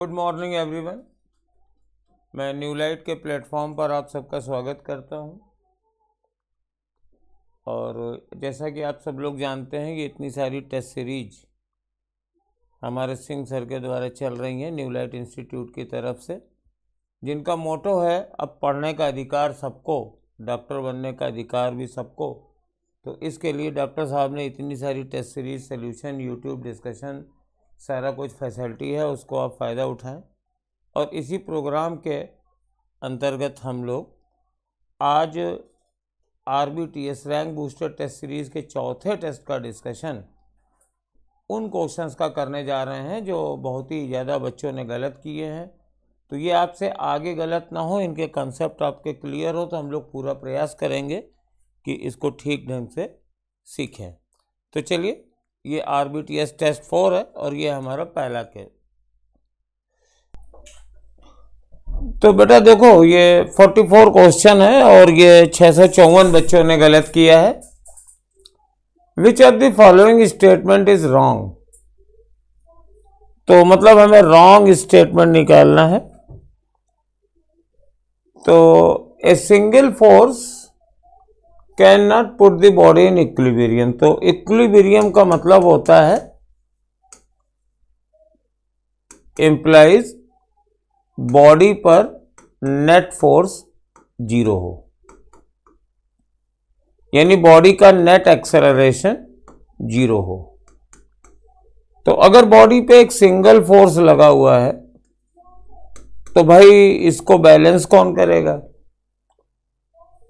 Good morning everyone. मैं new light के platform पर आप सबका स्वागत करता हूं। और जैसा कि आप सब लोग जानते हैं कि इतनी सारी टेस्ट सीरीज हमारे सिंह सर के द्वारा चल रही हैं न्यू लाइट इंस्टीट्यूट की तरफ से, जिनका मोटो है अब पढ़ने का अधिकार सबको, डॉक्टर बनने का अधिकार भी सबको। तो इसके लिए डॉक्टर साहब ने इतनी सारी test series, solution, YouTube discussion, सारा कुछ फैसिलिटी है, उसको आप फ़ायदा उठाएं। और इसी प्रोग्राम के अंतर्गत हम लोग आज RBTS rank booster test series के चौथे टेस्ट का डिस्कशन उन क्वेश्चंस का करने जा रहे हैं जो बहुत ही ज़्यादा बच्चों ने गलत किए हैं। तो ये आपसे आगे गलत ना हो, इनके कंसेप्ट आपके क्लियर हो, तो हम लोग पूरा प्रयास करेंगे कि इसको ठीक ढंग से सीखें। तो चलिए, ये RBTS टेस्ट 4 है और ये हमारा पहला केस। तो बेटा देखो, ये 44 क्वेश्चन है और ये 654 बच्चों ने गलत किया है। विच of the following statement is wrong. तो मतलब हमें रॉन्ग स्टेटमेंट निकालना है। तो a single force can not put the body in equilibrium. तो इक्विलिब्रियम का मतलब होता है इंप्लाइज बॉडी पर नेट फोर्स 0 हो, यानी बॉडी का नेट एक्सेलरेशन 0 हो। तो अगर बॉडी पे एक सिंगल फोर्स लगा हुआ है तो भाई इसको बैलेंस कौन करेगा?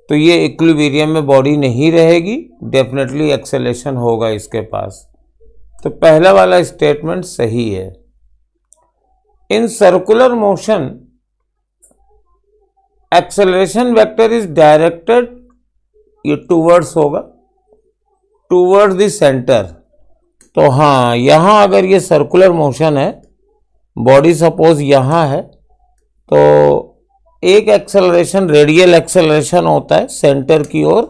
तो ये इक्विलिब्रियम में बॉडी नहीं रहेगी, डेफिनेटली एक्सेलरेशन होगा इसके पास। तो पहला वाला स्टेटमेंट सही है। In circular motion acceleration vector is directed, ये टूवर्ड्स होगा, टूवर्ड्स द सेंटर। तो हाँ, यहां अगर ये सर्कुलर मोशन है, बॉडी सपोज यहां है, तो एक एक्सेलरेशन रेडियल एक्सेलरेशन होता है सेंटर की ओर,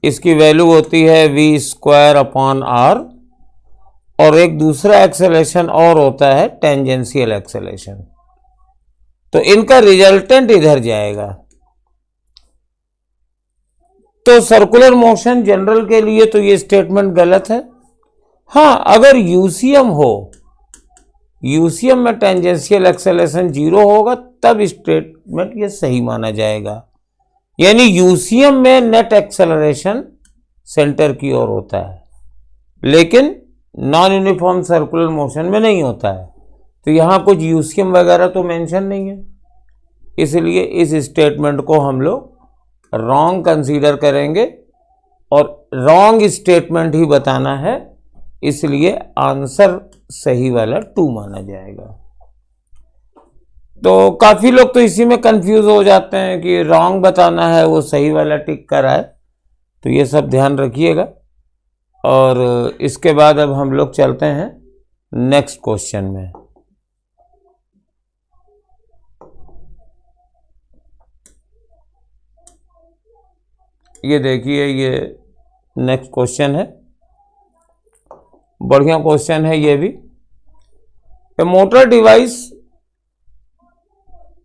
इसकी वैल्यू होती है v²/r, और एक दूसरा एक्सेलरेशन और होता है टेंजेंशियल एक्सेलरेशन। तो इनका रिजल्टेंट इधर जाएगा। तो सर्कुलर मोशन जनरल के लिए तो ये स्टेटमेंट गलत है। हाँ, अगर यूसीएम हो, यूसीएम में टेंजेंशियल एक्सेलरेशन 0 होगा, तब स्टेटमेंट ये सही माना जाएगा। यानी यूसीएम में नेट एक्सेलरेशन सेंटर की ओर होता है, लेकिन नॉन यूनिफॉर्म सर्कुलर मोशन में नहीं होता है। तो यहां कुछ यूसीएम वगैरह तो मेंशन नहीं है, इसलिए इस स्टेटमेंट को हम लोग रॉन्ग कंसीडर करेंगे और रॉन्ग स्टेटमेंट ही बताना है, इसलिए आंसर सही वाला 2 माना जाएगा। तो काफी लोग तो इसी में कंफ्यूज हो जाते हैं कि रॉन्ग बताना है, वो सही वाला टिक कराए। तो ये सब ध्यान रखिएगा। और इसके बाद अब हम लोग चलते हैं नेक्स्ट क्वेश्चन में। ये देखिए, ये नेक्स्ट क्वेश्चन है, बढ़िया क्वेश्चन है ये भी। A motor device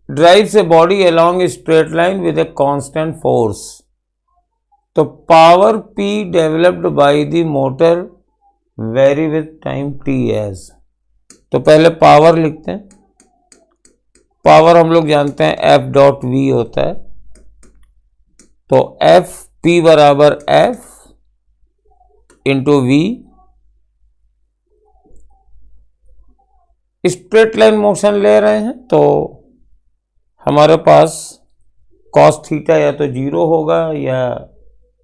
drives a body along a straight line with a constant force. तो power P developed by the motor very with time Ts। तो पहले पावर लिखते हैं। पावर हम लोग जानते हैं F.V होता है। तो P बराबर F into V। Straight line motion ले रहे हैं तो हमारे पास cos थीटा या तो 0 होगा, या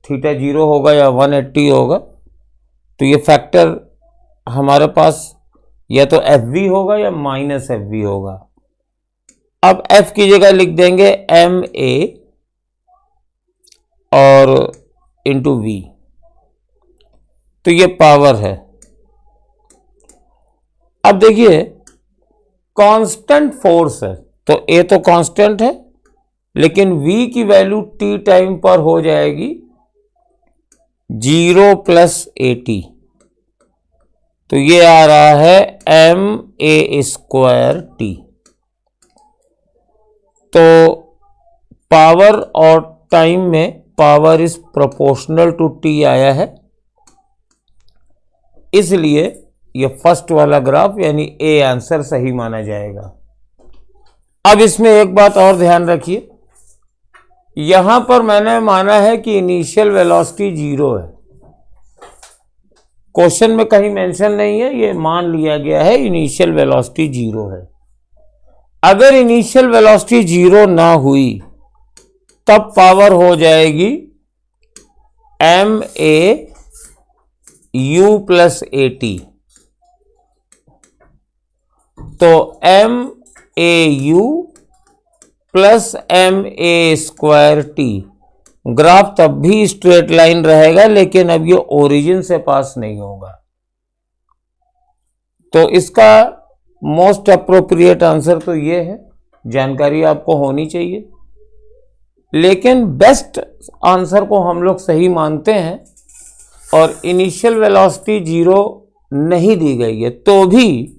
थीटा 0 होगा, या 180 होगा। तो ये फैक्टर हमारे पास या तो FV होगा या -FV होगा। अब F की जगह लिख देंगे MA और इंटू V। तो ये पावर है। अब देखिए, कांस्टेंट फोर्स है, तो A तो कांस्टेंट है, लेकिन V की वैल्यू T टाइम पर हो जाएगी 0 + 80। तो ये आ रहा है ma²t। तो पावर और टाइम में power is proportional to T आया है, इसलिए ये फर्स्ट वाला ग्राफ यानी ए आंसर सही माना जाएगा। अब इसमें एक बात और ध्यान रखिए, यहां पर मैंने माना है कि इनिशियल वेलोसिटी 0 है। क्वेश्चन में कहीं मेंशन नहीं है, ये मान लिया गया है इनिशियल वेलोसिटी 0 है। अगर इनिशियल वेलोसिटी 0 ना हुई तब पावर हो जाएगी ma/u+at। तो ma/u+ma²t ग्राफ तब भी स्ट्रेट लाइन रहेगा, लेकिन अब ये ओरिजिन से पास नहीं होगा। तो इसका मोस्ट अप्रोप्रिएट आंसर तो ये है, जानकारी आपको होनी चाहिए। लेकिन बेस्ट आंसर को हम लोग सही मानते हैं और इनिशियल वेलोसिटी 0 नहीं दी गई है तो भी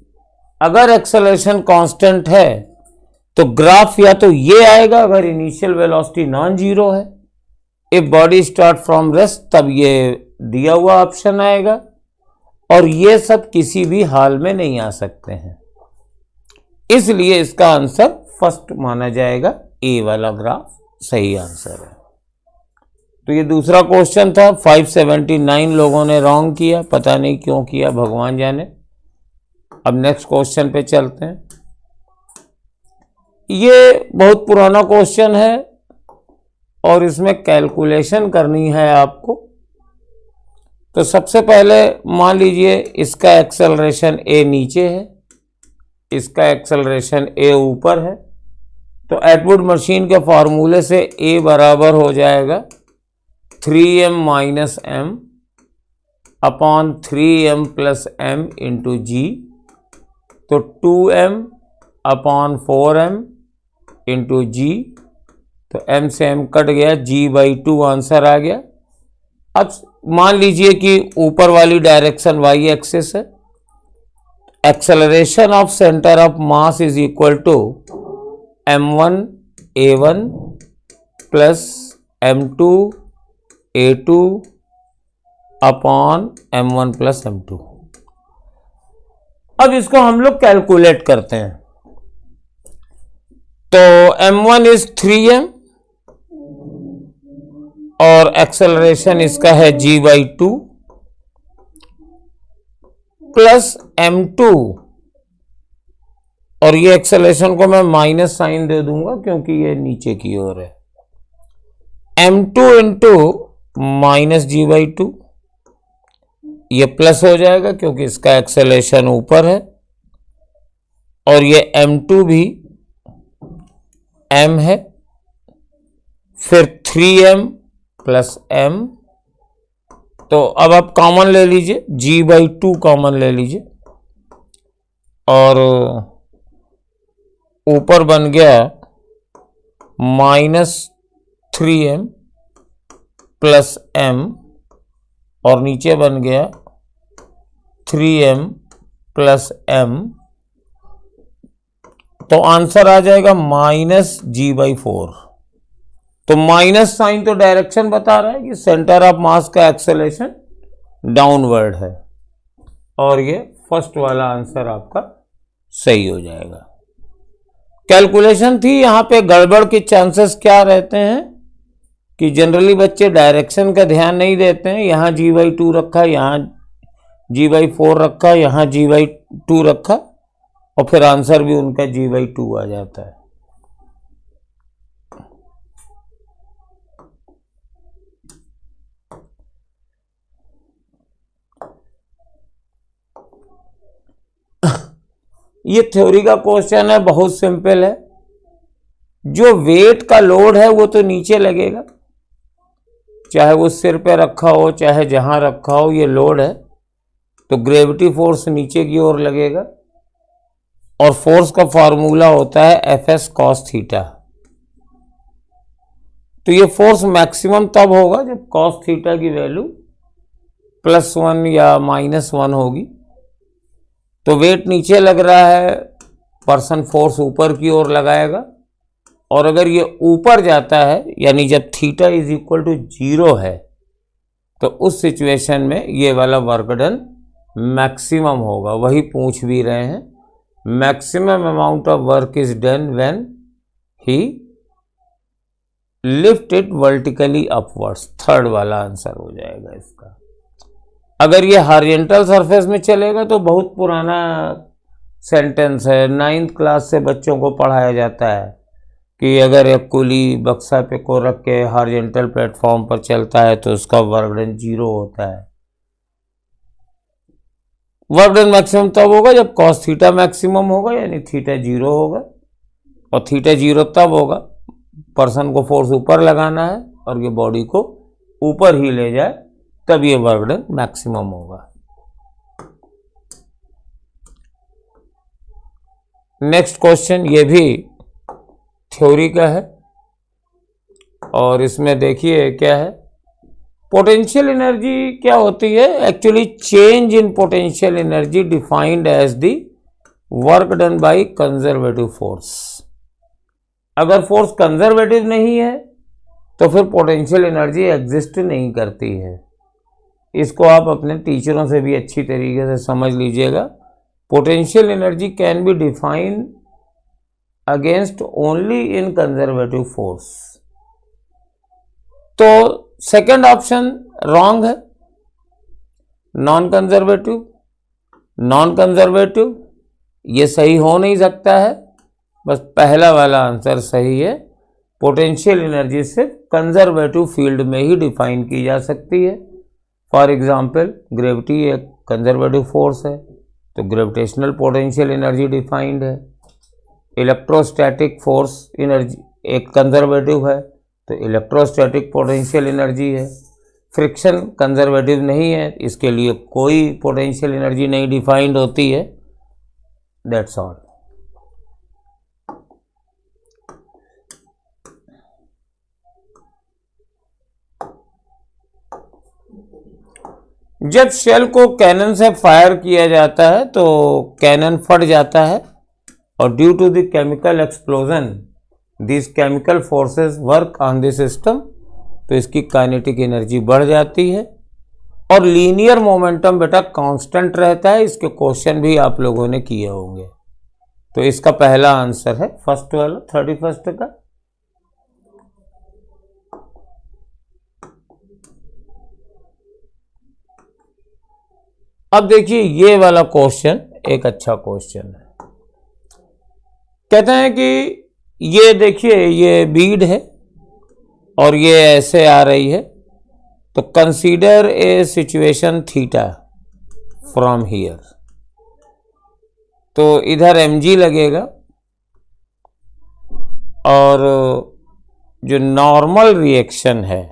अगर एक्सेलरेशन कांस्टेंट है तो ग्राफ या तो ये आएगा अगर इनिशियल वेलोसिटी नॉन जीरो है, if body start from rest तब ये दिया हुआ ऑप्शन आएगा, और ये सब किसी भी हाल में नहीं आ सकते हैं। इसलिए इसका आंसर फर्स्ट माना जाएगा, ए वाला ग्राफ सही आंसर है। तो ये दूसरा क्वेश्चन था। 579 लोगों ने रॉन्ग किया, पता नहीं क्यों किया, भगवान जाने। अब नेक्स्ट क्वेश्चन पे चलते हैं। ये बहुत पुराना क्वेश्चन है और इसमें कैलकुलेशन करनी है आपको। तो सबसे पहले मान लीजिए इसका एक्सेलरेशन ए नीचे है, इसका एक्सेलरेशन ए ऊपर है। तो एटवुड मशीन के फॉर्मूले से ए बराबर हो जाएगा 3m - m upon 3m + m into g. तो 2m upon 4m into g. तो m से m कट गया, g/2 आंसर आ गया। अब मान लीजिए कि ऊपर वाली डायरेक्शन वाई एक्सिस है। Acceleration of centre of mass is equal to m1 a1 plus m2 a2 upon m1 plus m2। अब इसको हम लोग कैलकुलेट करते हैं। तो m1 इज 3m और एक्सेलरेशन इसका है g/2 प्लस m2, और ये एक्सेलरेशन को मैं माइनस साइन दे दूंगा क्योंकि ये नीचे की ओर है। m2 इंटू माइनस g/2, ये प्लस हो जाएगा क्योंकि इसका एक्सेलरेशन ऊपर है, और ये m2 भी m है। फिर 3m प्लस m। तो अब आप कॉमन ले लीजिए, g/2 कॉमन ले लीजिए, और ऊपर बन गया -3m प्लस m, और नीचे बन गया 3m प्लस m। तो आंसर आ जाएगा -g/4। तो माइनस साइन तो डायरेक्शन बता रहा है कि सेंटर ऑफ मास का एक्सेलरेशन डाउनवर्ड है, और ये फर्स्ट वाला आंसर आपका सही हो जाएगा। कैलकुलेशन थी, यहां पे गड़बड़ के चांसेस क्या रहते हैं कि जनरली बच्चे डायरेक्शन का ध्यान नहीं देते हैं। यहां g/2 रखा, यहां g/4 रखा, यहां g/2 रखा, और फिर आंसर भी उनका g/2 आ जाता है। ये थ्योरी का क्वेश्चन है, बहुत सिंपल है। जो वेट का लोड है वो तो नीचे लगेगा, चाहे वो सिर पे रखा हो चाहे जहां रखा हो, ये लोड है तो ग्रेविटी फोर्स नीचे की ओर लगेगा, और फोर्स का फॉर्मूला होता है Fs cos थीटा। तो ये फोर्स मैक्सिमम तब होगा जब cos थीटा की वैल्यू +1 या -1 होगी, तो वेट नीचे लग रहा है, पर्सन फोर्स ऊपर की ओर लगाएगा, और अगर ये ऊपर जाता है यानी जब थीटा इज इक्वल टू 0 है तो उस सिचुएशन में ये वाला वर्क डन मैक्सिमम होगा। वही पूछ भी रहे हैं, maximum amount of work is done when he lift it vertically upwards. Third वाला आंसर हो जाएगा इसका। अगर ये हॉरिजॉन्टल सरफेस में चलेगा तो बहुत पुराना सेंटेंस है, 9th क्लास से बच्चों को पढ़ाया जाता है कि अगर एक कुली बक्सा पे को रख के हॉरिजॉन्टल प्लेटफॉर्म पर चलता है तो उसका वर्क डन 0 होता है। वर्क डन मैक्सिमम तब होगा जब कॉस थीटा मैक्सिमम होगा, यानी थीटा 0 होगा, और थीटा 0 तब होगा पर्सन को फोर्स ऊपर लगाना है और ये बॉडी को ऊपर ही ले जाए, तब ये वर्क डन मैक्सिमम होगा। नेक्स्ट क्वेश्चन, ये भी थ्योरी का है और इसमें देखिए क्या है। पोटेंशियल एनर्जी क्या होती है? Actually change in potential energy defined as the work done by conservative force. अगर फोर्स कंजर्वेटिव नहीं है तो फिर पोटेंशियल एनर्जी एग्जिस्ट नहीं करती है। इसको आप अपने टीचरों से भी अच्छी तरीके से समझ लीजिएगा। Potential energy can be defined against only in conservative force. तो सेकंड ऑप्शन रॉन्ग है, नॉन कंजर्वेटिव। नॉन कंजर्वेटिव ये सही हो नहीं सकता है, बस पहला वाला आंसर सही है। पोटेंशियल एनर्जी सिर्फ कंजर्वेटिव फील्ड में ही डिफाइन की जा सकती है। फॉर एग्जाम्पल ग्रेविटी एक कंजर्वेटिव फोर्स है तो ग्रेविटेशनल पोटेंशियल एनर्जी डिफाइंड है। इलेक्ट्रोस्टैटिक फोर्स एनर्जी एक कंजर्वेटिव है तो इलेक्ट्रोस्टैटिक पोटेंशियल एनर्जी है। फ्रिक्शन कंजर्वेटिव नहीं है, इसके लिए कोई पोटेंशियल एनर्जी नहीं डिफाइंड होती है। That's all. जब शेल को कैनन से फायर किया जाता है तो कैनन फट जाता है और due to the chemical explosion this chemical forces work on the system, तो इसकी काइनेटिक एनर्जी बढ़ जाती है और लीनियर मोमेंटम बेटा कांस्टेंट रहता है। इसके क्वेश्चन भी आप लोगों ने किए होंगे। तो इसका पहला आंसर है फर्स्ट वाला 31 का। अब देखिए ये वाला क्वेश्चन एक अच्छा क्वेश्चन है। कहते हैं कि ये देखिए ये बीड है और ये ऐसे आ रही है, तो consider a situation theta from here. तो इधर mg लगेगा और जो नॉर्मल रिएक्शन है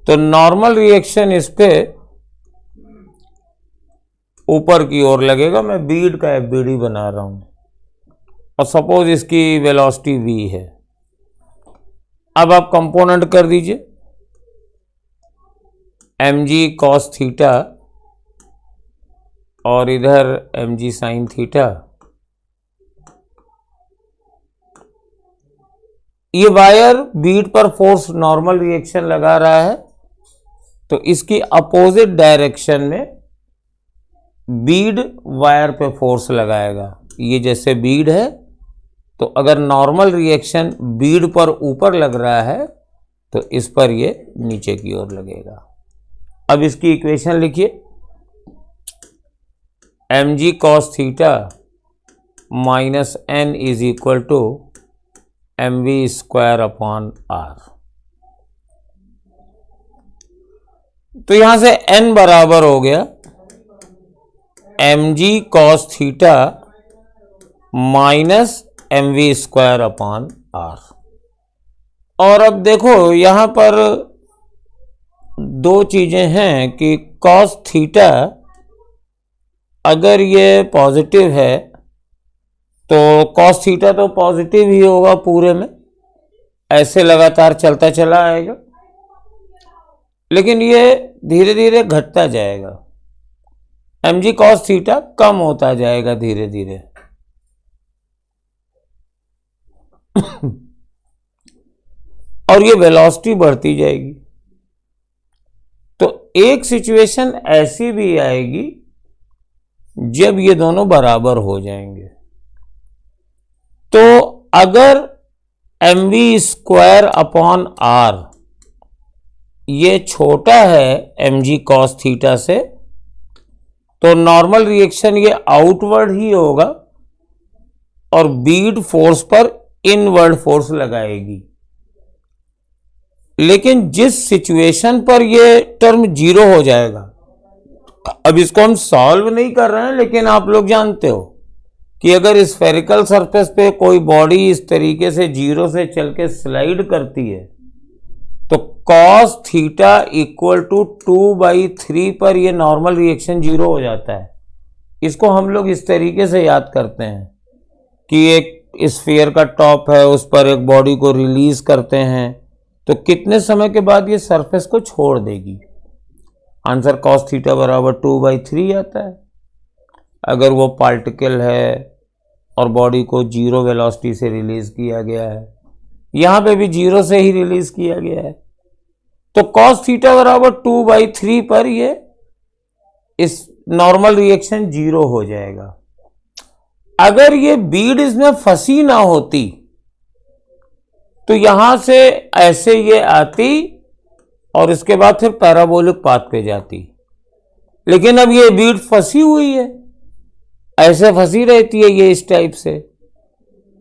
तो नॉर्मल रिएक्शन इस पे ऊपर की ओर लगेगा। मैं बीड का एफबीडी बना रहा हूं और सपोज इसकी वेलोसिटी v है। अब आप कंपोनेंट कर दीजिए mg cos थीटा और इधर mg sin थीटा। ये वायर बीड पर फोर्स नॉर्मल रिएक्शन लगा रहा है तो इसकी अपोजिट डायरेक्शन में बीड वायर पे फोर्स लगाएगा। ये जैसे बीड है तो अगर नॉर्मल रिएक्शन बीड पर ऊपर लग रहा है तो इस पर ये नीचे की ओर लगेगा। अब इसकी इक्वेशन लिखिए, mg cos theta minus n is equal to mv square upon r। तो यहां से n बराबर हो गया mg cos theta minus mv square upon r। और अब देखो यहां पर दो चीजें हैं कि cos थीटा अगर ये पॉजिटिव है तो कॉस थीटा तो पॉजिटिव ही होगा पूरे में, ऐसे लगातार चलता चला आएगा, लेकिन ये धीरे धीरे घटता जाएगा। mg cos थीटा कम होता जाएगा धीरे धीरे। और ये वेलोसिटी बढ़ती जाएगी। तो एक सिचुएशन ऐसी भी आएगी जब ये दोनों बराबर हो जाएंगे। तो अगर mv स्क्वायर अपॉन r ये छोटा है mg cos थीटा से, तो नॉर्मल रिएक्शन ये आउटवर्ड ही होगा और बीड फोर्स पर इनवर्ड फोर्स लगाएगी। लेकिन जिस सिचुएशन पर ये टर्म जीरो हो जाएगा, अब इसको हम सॉल्व नहीं कर रहे हैं, लेकिन आप लोग जानते हो कि अगर स्फेरिकल सरफेस पे कोई बॉडी इस तरीके से जीरो से चल के स्लाइड करती है, तो cos थीटा इक्वल टू 2/3 पर ये नॉर्मल रिएक्शन जीरो हो जाता है। इसको हम लोग इस तरीके से याद करते हैं कि एक स्फीयर का टॉप है, उस पर एक बॉडी को रिलीज करते हैं, तो कितने समय के बाद ये सरफेस को छोड़ देगी। आंसर cos थीटा बराबर 2/3 आता है। अगर वो पार्टिकल है और बॉडी को जीरो वेलोसिटी से रिलीज किया गया है, यहां पे भी जीरो से ही रिलीज किया गया है, तो cos थीटा बराबर 2/3 पर ये इस नॉर्मल रिएक्शन जीरो हो जाएगा। अगर ये बीड इसमें फंसी ना होती तो यहां से ऐसे ये आती और इसके बाद फिर पैराबोलिक पाथ पे जाती, लेकिन अब ये बीड फंसी हुई है, ऐसे फंसी रहती है ये इस टाइप से,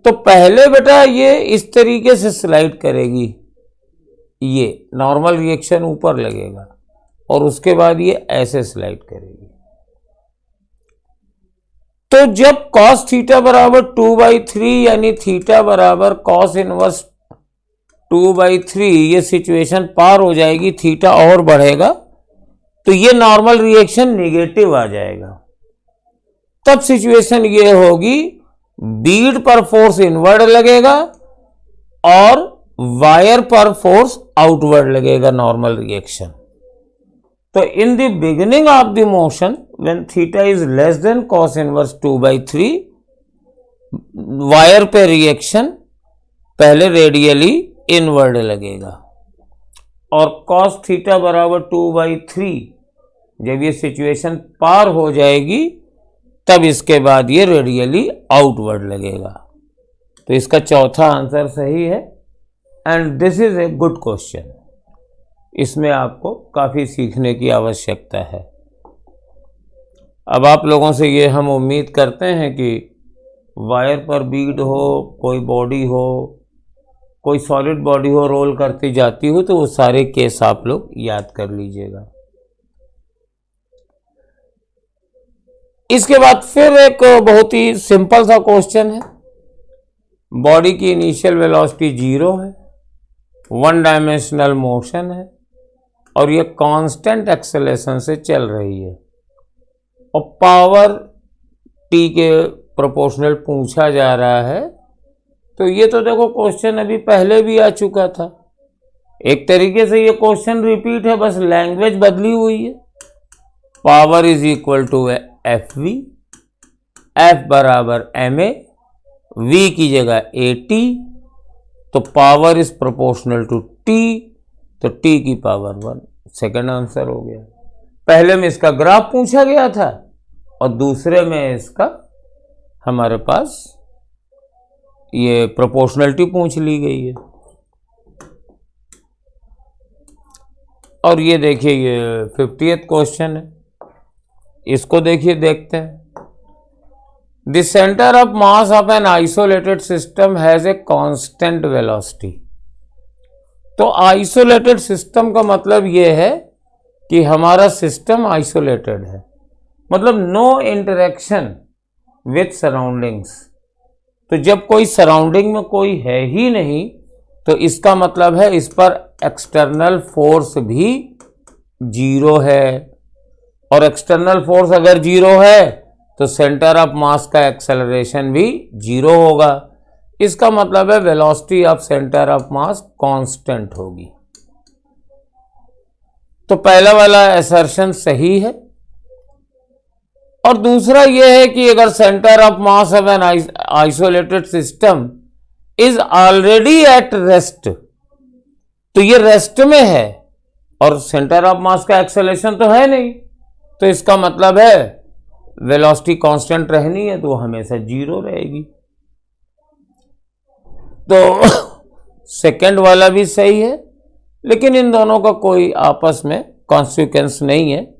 तो पहले बेटा ये इस तरीके से स्लाइड करेगी, ये नॉर्मल रिएक्शन ऊपर लगेगा और उसके बाद ये ऐसे स्लाइड करेगी। तो जब cos थीटा बराबर 2/3 यानी थीटा बराबर cos इनवर्स 2/3 ये सिचुएशन पार हो जाएगी, थीटा और बढ़ेगा, तो ये नॉर्मल रिएक्शन नेगेटिव आ जाएगा। तब सिचुएशन ये होगी, बीड पर फोर्स इनवर्ड लगेगा और वायर पर फोर्स आउटवर्ड लगेगा, नॉर्मल रिएक्शन। तो in the beginning of the motion when theta is less than cos inverse 2/3, wire पे रिएक्शन पहले रेडियली इनवर्ड लगेगा और cos थीटा बराबर 2/3 जब ये सिचुएशन पार हो जाएगी तब इसके बाद ये रेडियली आउटवर्ड लगेगा। तो इसका चौथा आंसर सही है and this is a good question. इसमें आपको काफी सीखने की आवश्यकता है। अब आप लोगों से ये हम उम्मीद करते हैं कि वायर पर बीड हो, कोई बॉडी हो, कोई सॉलिड बॉडी हो रोल करती जाती हो, तो वो सारे केस आप लोग याद कर लीजिएगा। इसके बाद फिर एक बहुत ही सिंपल सा क्वेश्चन है। बॉडी की इनिशियल वेलोसिटी 0 है, 1 डायमेंशनल मोशन है और ये कांस्टेंट एक्सेलरेशन से चल रही है और पावर टी के प्रोपोर्शनल पूछा जा रहा है। तो ये तो देखो क्वेश्चन अभी पहले भी आ चुका था, एक तरीके से ये क्वेश्चन रिपीट है, बस लैंग्वेज बदली हुई है। Power is equal to F V, F बराबर एम ए, वी की जगह ए टी, तो power is proportional to T, तो टी की पावर 1। सेकंड आंसर हो गया। पहले में इसका ग्राफ पूछा गया था और दूसरे में इसका हमारे पास ये प्रोपोर्शनलिटी पूछ ली गई है। और ये देखिए ये 50th क्वेश्चन है, इसको देखिए, देखते हैं। The centre of mass of an isolated system has a constant velocity. तो आइसोलेटेड सिस्टम का मतलब ये है कि हमारा सिस्टम आइसोलेटेड है, मतलब नो इंटरेक्शन विथ सराउंडिंग्स। तो जब कोई सराउंडिंग में कोई है ही नहीं, तो इसका मतलब है इस पर एक्सटर्नल फोर्स भी 0 है, और एक्सटर्नल फोर्स अगर 0 है तो सेंटर ऑफ मास का एक्सेलरेशन भी 0 होगा। इसका मतलब है velocity of centre of mass constant होगी। तो पहला वाला असर्शन सही है। और दूसरा यह है कि अगर centre of mass of an isolated system is already at rest, तो ये रेस्ट में है और सेंटर ऑफ मास का एक्सेलरेशन तो है नहीं, तो इसका मतलब है वेलोसिटी कांस्टेंट रहनी है, तो हमेशा 0 रहेगी। तो सेकंड वाला भी सही है, लेकिन इन दोनों का कोई आपस में कॉन्सिक्वेंस नहीं है,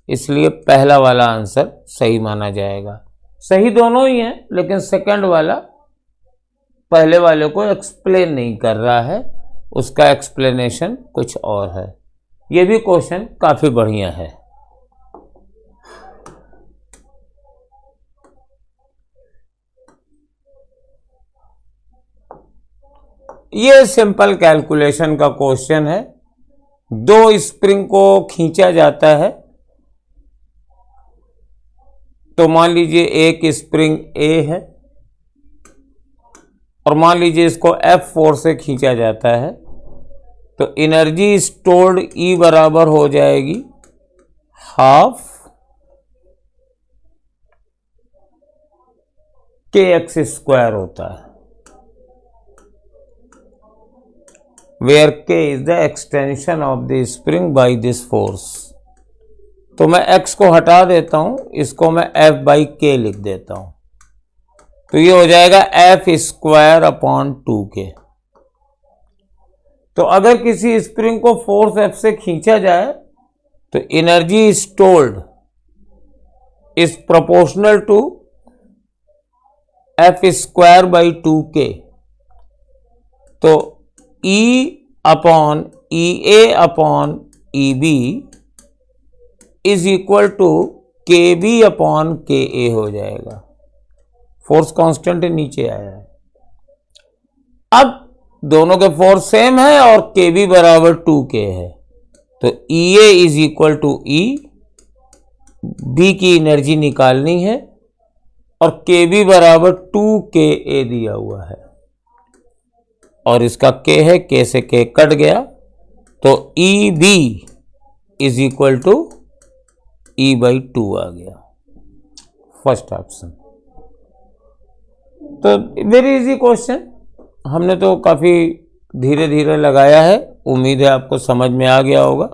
इसलिए पहला वाला आंसर सही माना जाएगा। सही दोनों ही हैं, लेकिन सेकंड वाला पहले वाले को एक्सप्लेन नहीं कर रहा है, उसका एक्सप्लेनेशन कुछ और है। यह भी क्वेश्चन काफी बढ़िया है। ये सिंपल कैलकुलेशन का क्वेश्चन है। 2 स्प्रिंग को खींचा जाता है, तो मान लीजिए एक स्प्रिंग A है और मान लीजिए इसको F4 से खींचा जाता है, तो एनर्जी स्टोर्ड E बराबर हो जाएगी हाफ kx² होता है, where k is the extension of the spring by this force। तो मैं x को हटा देता हूं, इसको मैं F/k लिख देता हूं, तो ये हो जाएगा F²/2k। तो अगर किसी स्प्रिंग को फोर्स F से खींचा जाए तो energy stored is proportional to F²/2k। तो E/EA/EB is equal to KB/KA हो जाएगा। फोर्स कांस्टेंट नीचे आया है। अब दोनों के फोर्स सेम है और KB बराबर 2K है, तो EA is equal to E, B की एनर्जी निकालनी है और KB बराबर 2KA दिया हुआ है और इसका K है, K से K कट गया, तो EB is equal to E/2 आ गया, फर्स्ट ऑप्शन। तो वेरी इजी क्वेश्चन, हमने तो काफ़ी धीरे धीरे लगाया है, उम्मीद है आपको समझ में आ गया होगा।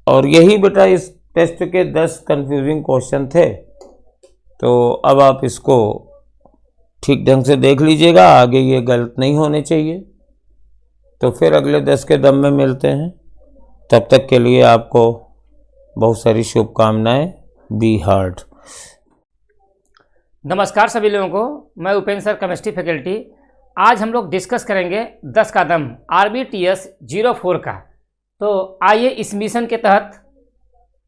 और यही बेटा इस टेस्ट के 10 कंफ्यूजिंग क्वेश्चन थे, तो अब आप इसको ठीक ढंग से देख लीजिएगा, आगे ये गलत नहीं होने चाहिए। तो फिर अगले 10 के दम में मिलते हैं, तब तक के लिए आपको बहुत सारी शुभकामनाएं। Be hard. नमस्कार सभी लोगों को, मैं उपेंद्र सर, केमिस्ट्री फैकल्टी। आज हम लोग डिस्कस करेंगे 10 का दम RBTS 04 का। तो आइए इस मिशन के तहत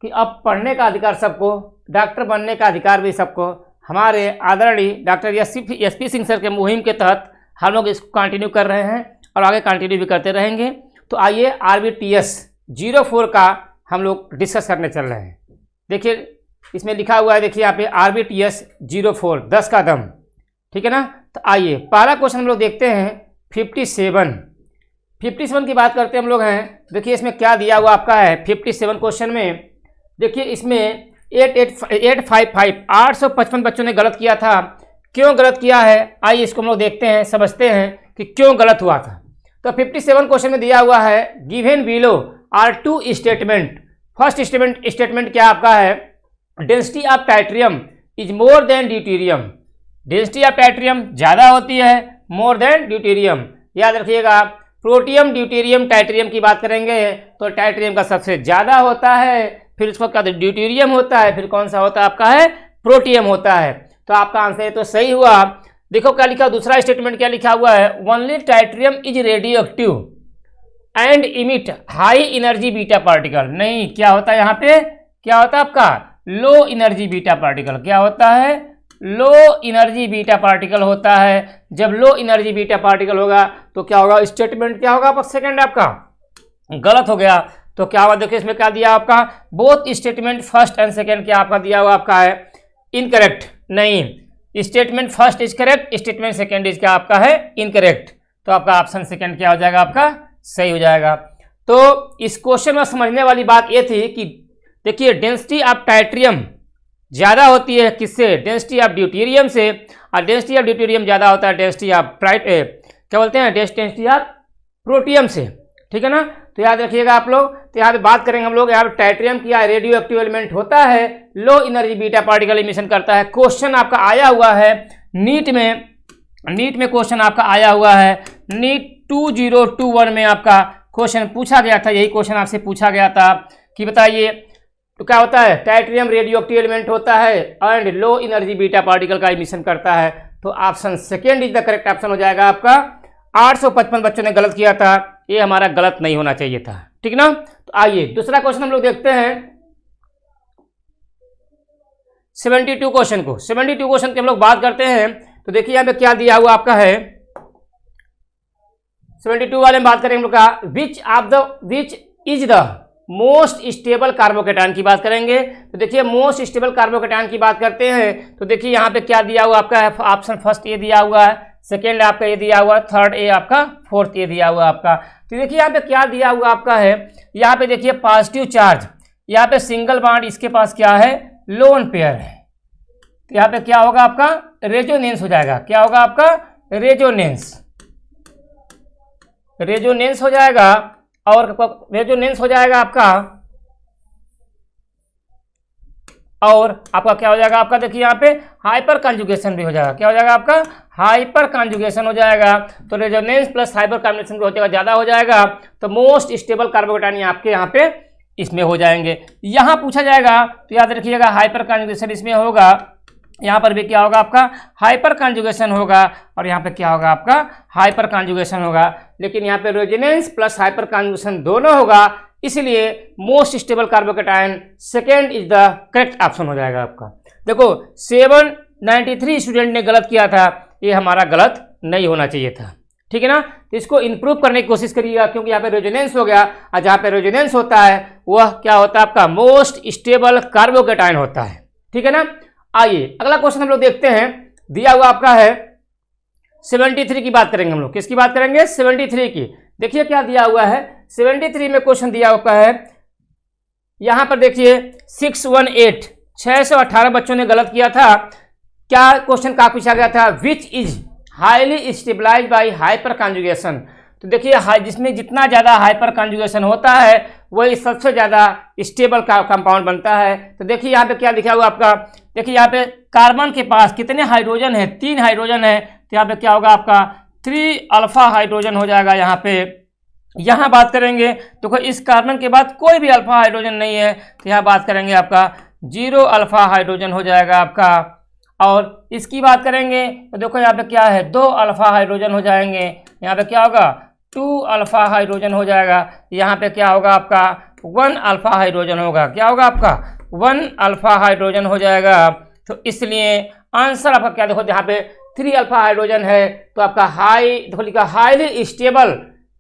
कि अब पढ़ने का अधिकार सबको, डॉक्टर बनने का अधिकार भी सबको, हमारे आदरणीय डॉक्टर SP सिंह सर के मुहिम के तहत हम लोग इसको कंटिन्यू कर रहे हैं और आगे कंटिन्यू भी करते रहेंगे। तो आइए RBTS 04 का हम लोग डिस्कस करने चल रहे हैं। देखिए इसमें लिखा हुआ है, देखिए यहाँ पे RBTS 04 10 का दम, ठीक है ना। तो आइए पहला क्वेश्चन हम लोग देखते हैं 57 की बात करते हैं हम लोग हैं। देखिए इसमें क्या दिया हुआ आपका है 57 क्वेश्चन में। देखिए इसमें 855 बच्चों ने गलत किया था। क्यों गलत किया है, आइए इसको हम लोग देखते हैं, समझते हैं कि क्यों गलत हुआ था। तो 57 क्वेश्चन में दिया हुआ है given below are 2 statement. First statement क्या आपका है, density of tritium is more than deuterium. Density of tritium ज़्यादा होती है मोर देन ड्यूटेरियम। याद रखिएगा, प्रोटियम ड्यूटेरियम टाइट्रियम की बात करेंगे तो टाइट्रियम का सबसे ज़्यादा होता है, फिर उसका क्या ड्यूटेरियम होता है, फिर कौन सा होता है आपका है प्रोटियम होता है। तो आपका आंसर तो सही हुआ। देखो क्या लिखा, दूसरा स्टेटमेंट क्या लिखा हुआ है, only tritium is radioactive and emit high energy beta particle. नहीं, क्या होता है यहाँ पे, क्या होता है आपका लो एनर्जी बीटा पार्टिकल। क्या होता है, लो एनर्जी बीटा पार्टिकल होता है। जब लो एनर्जी बीटा पार्टिकल होगा तो क्या होगा, स्टेटमेंट क्या होगा आपका सेकंड आपका गलत हो गया। तो क्या हुआ, देखिए इसमें क्या दिया आपका, both statement first and second क्या आपका दिया हुआ आपका है इनकरेक्ट, नहीं, statement first is correct, statement second is क्या आपका है इनकरेक्ट। तो आपका ऑप्शन सेकेंड क्या हो जाएगा आपका सही हो जाएगा। तो इस क्वेश्चन में समझने वाली बात ये थी कि देखिए डेंसिटी ऑफ टाइट्रियम ज़्यादा होती है किससे, डेंसिटी ऑफ ड्यूटेरियम से, और डेंसिटी ऑफ ड्यूटेरियम ज़्यादा होता है डेंसिटी ऑफ क्या बोलते हैं डेंसिटी ऑफ प्रोटियम से, ठीक है ना। तो याद रखिएगा आप लोग। तो यहाँ पे बात करेंगे हम लोग यहाँ पे टाइट्रियम क्या रेडियो एक्टिव एलिमेंट होता है, low energy beta particle emission करता है। क्वेश्चन आपका आया हुआ है नीट में क्वेश्चन आपका आया हुआ है नीट 2021 में आपका क्वेश्चन पूछा गया था, यही क्वेश्चन आपसे पूछा गया था कि बताइए तो क्या होता है टाइट्रियम रेडियो एक्टिव एलिमेंट होता है and low energy beta particle का इमिशन करता है। तो option second is the correct option हो जाएगा आपका। 855 बच्चों ने गलत किया था, ये हमारा गलत नहीं होना चाहिए था, ठीक ना। तो आइए दूसरा क्वेश्चन हम लोग देखते हैं 72 क्वेश्चन को। 72 क्वेश्चन की हम लोग बात करते हैं तो देखिए यहाँ पे क्या दिया हुआ आपका है 72 वाले में बात करेंगे हम लोग का which is the most stable carbocation की बात करेंगे। तो देखिए मोस्ट स्टेबल कार्बोकेटायन की बात करते हैं तो देखिए यहाँ पे क्या दिया हुआ आपका है, ऑप्शन फर्स्ट ये दिया हुआ है, सेकेंड आपका ये दिया हुआ, थर्ड ए आपका, फोर्थ ये दिया हुआ आपका। तो देखिए यहाँ पे क्या दिया हुआ आपका है, यहाँ पे देखिए पॉजिटिव चार्ज, यहाँ पे सिंगल बॉन्ड इसके पास क्या है लोन पेयर है। तो यहाँ पे क्या होगा आपका रेजोनेंस हो जाएगा, क्या होगा आपका रेजोनेंस हो जाएगा। और रेजोनेंस हो जाएगा आपका और आपका क्या हो जाएगा आपका देखिए यहाँ पे हाइपर कॉन्जुगेशन भी हो जाएगा, क्या हो जाएगा आपका हाइपर कॉन्जुगेशन हो जाएगा। तो रेजोनेंस प्लस हाइपर कॉन्जुगेशन हो जाएगा, ज़्यादा हो जाएगा। तो मोस्ट स्टेबल कार्बोकेटायन आपके यहाँ पे इसमें हो जाएंगे। यहाँ पूछा जाएगा तो याद रखिएगा हाइपर कॉन्जुगेशन इसमें होगा, यहाँ पर भी क्या होगा आपका हाइपर कॉन्जुगेशन होगा और यहाँ पे क्या होगा आपका हाइपर कॉन्जुगेशन होगा। लेकिन यहाँ पे रेजोनेंस प्लस हाइपर कॉन्जुगेशन दोनों होगा, इसलिए most stable carbocation second is the correct option हो जाएगा आपका। देखो 793 स्टूडेंट ने गलत किया था, ये हमारा गलत नहीं होना चाहिए था, ठीक है ना। तो इसको इंप्रूव करने की कोशिश करिएगा क्योंकि यहाँ पे रेजोनेंस हो गया और जहाँ पे रेजोनेंस होता है वह क्या होता है आपका मोस्ट स्टेबल कार्बोकेटायन होता है, ठीक है ना। आइए अगला क्वेश्चन हम लोग देखते हैं, दिया हुआ आपका है 73 की बात करेंगे हम लोग, किसकी बात करेंगे 73 की। देखिए क्या दिया हुआ है 73 में क्वेश्चन दिया हुआ है, यहां पर देखिए 618 बच्चों ने गलत किया था। क्या क्वेश्चन का पूछा गया था, which is highly stabilised by hyperconjugation. तो देखिए जिसमें जितना ज़्यादा हाइपर कॉन्जुगेशन होता है वही सबसे ज़्यादा स्टेबल का कंपाउंड बनता है। तो देखिए यहाँ पे क्या लिखा हुआ आपका, देखिए यहाँ पे कार्बन के पास कितने हाइड्रोजन है, 3 हाइड्रोजन है। तो यहाँ पे क्या होगा आपका 3 अल्फा हाइड्रोजन हो जाएगा। यहाँ पे यहाँ बात करेंगे तो इस कार्बन के बाद कोई भी अल्फा हाइड्रोजन नहीं है, तो यहाँ बात करेंगे आपका 0 अल्फा हाइड्रोजन हो जाएगा आपका। और इसकी बात करेंगे तो देखो यहाँ पे क्या है 2 अल्फा हाइड्रोजन हो जाएंगे, यहाँ पे क्या होगा 2 अल्फा हाइड्रोजन हो जाएगा। यहाँ पे क्या होगा आपका 1 अल्फा हाइड्रोजन होगा, क्या होगा आपका 1 अल्फा हाइड्रोजन हो जाएगा। तो इसलिए आंसर आपका क्या देखो यहाँ पे 3 अल्फा हाइड्रोजन है, तो आपका देखो लिखा highly stable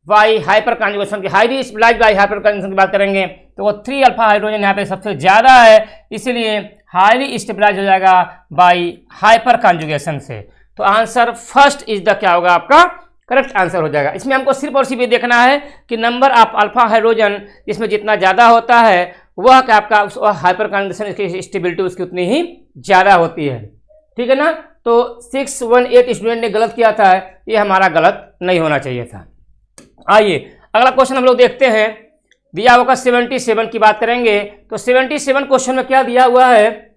by hyperconjugation की, highly stabilized by hyperconjugation की बात करेंगे तो वो 3 अल्फा हाइड्रोजन यहाँ पे सबसे ज़्यादा है, इसलिए हाईली स्टेबलाइज हो जाएगा बाई हाइपर कॉन्जुगेशन से। तो आंसर फर्स्ट इज द क्या होगा आपका करेक्ट आंसर हो जाएगा। इसमें हमको सिर्फ और सिर्फ ये देखना है कि नंबर ऑफ अल्फा हाइड्रोजन इसमें जितना ज़्यादा होता है वह क्या आपका हाइपर कॉन्जुगेशन की स्टेबिलिटी उसकी उतनी ही ज़्यादा होती है, ठीक है ना। तो 618 स्टूडेंट ने गलत किया था, ये हमारा गलत नहीं होना चाहिए था। आइए अगला क्वेश्चन हम लोग देखते हैं, दिया होगा 77 की बात करेंगे। तो 77 क्वेश्चन में क्या दिया हुआ है,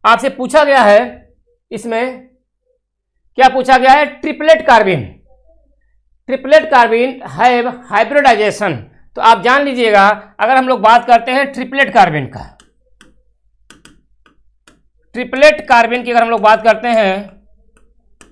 आपसे पूछा गया है, इसमें क्या पूछा गया है ट्रिपलेट कार्बिन हैव हाइब्रिडाइजेशन। तो आप जान लीजिएगा अगर हम लोग बात करते हैं ट्रिपलेट कार्बिन का, ट्रिपलेट कार्बिन की अगर हम लोग बात करते हैं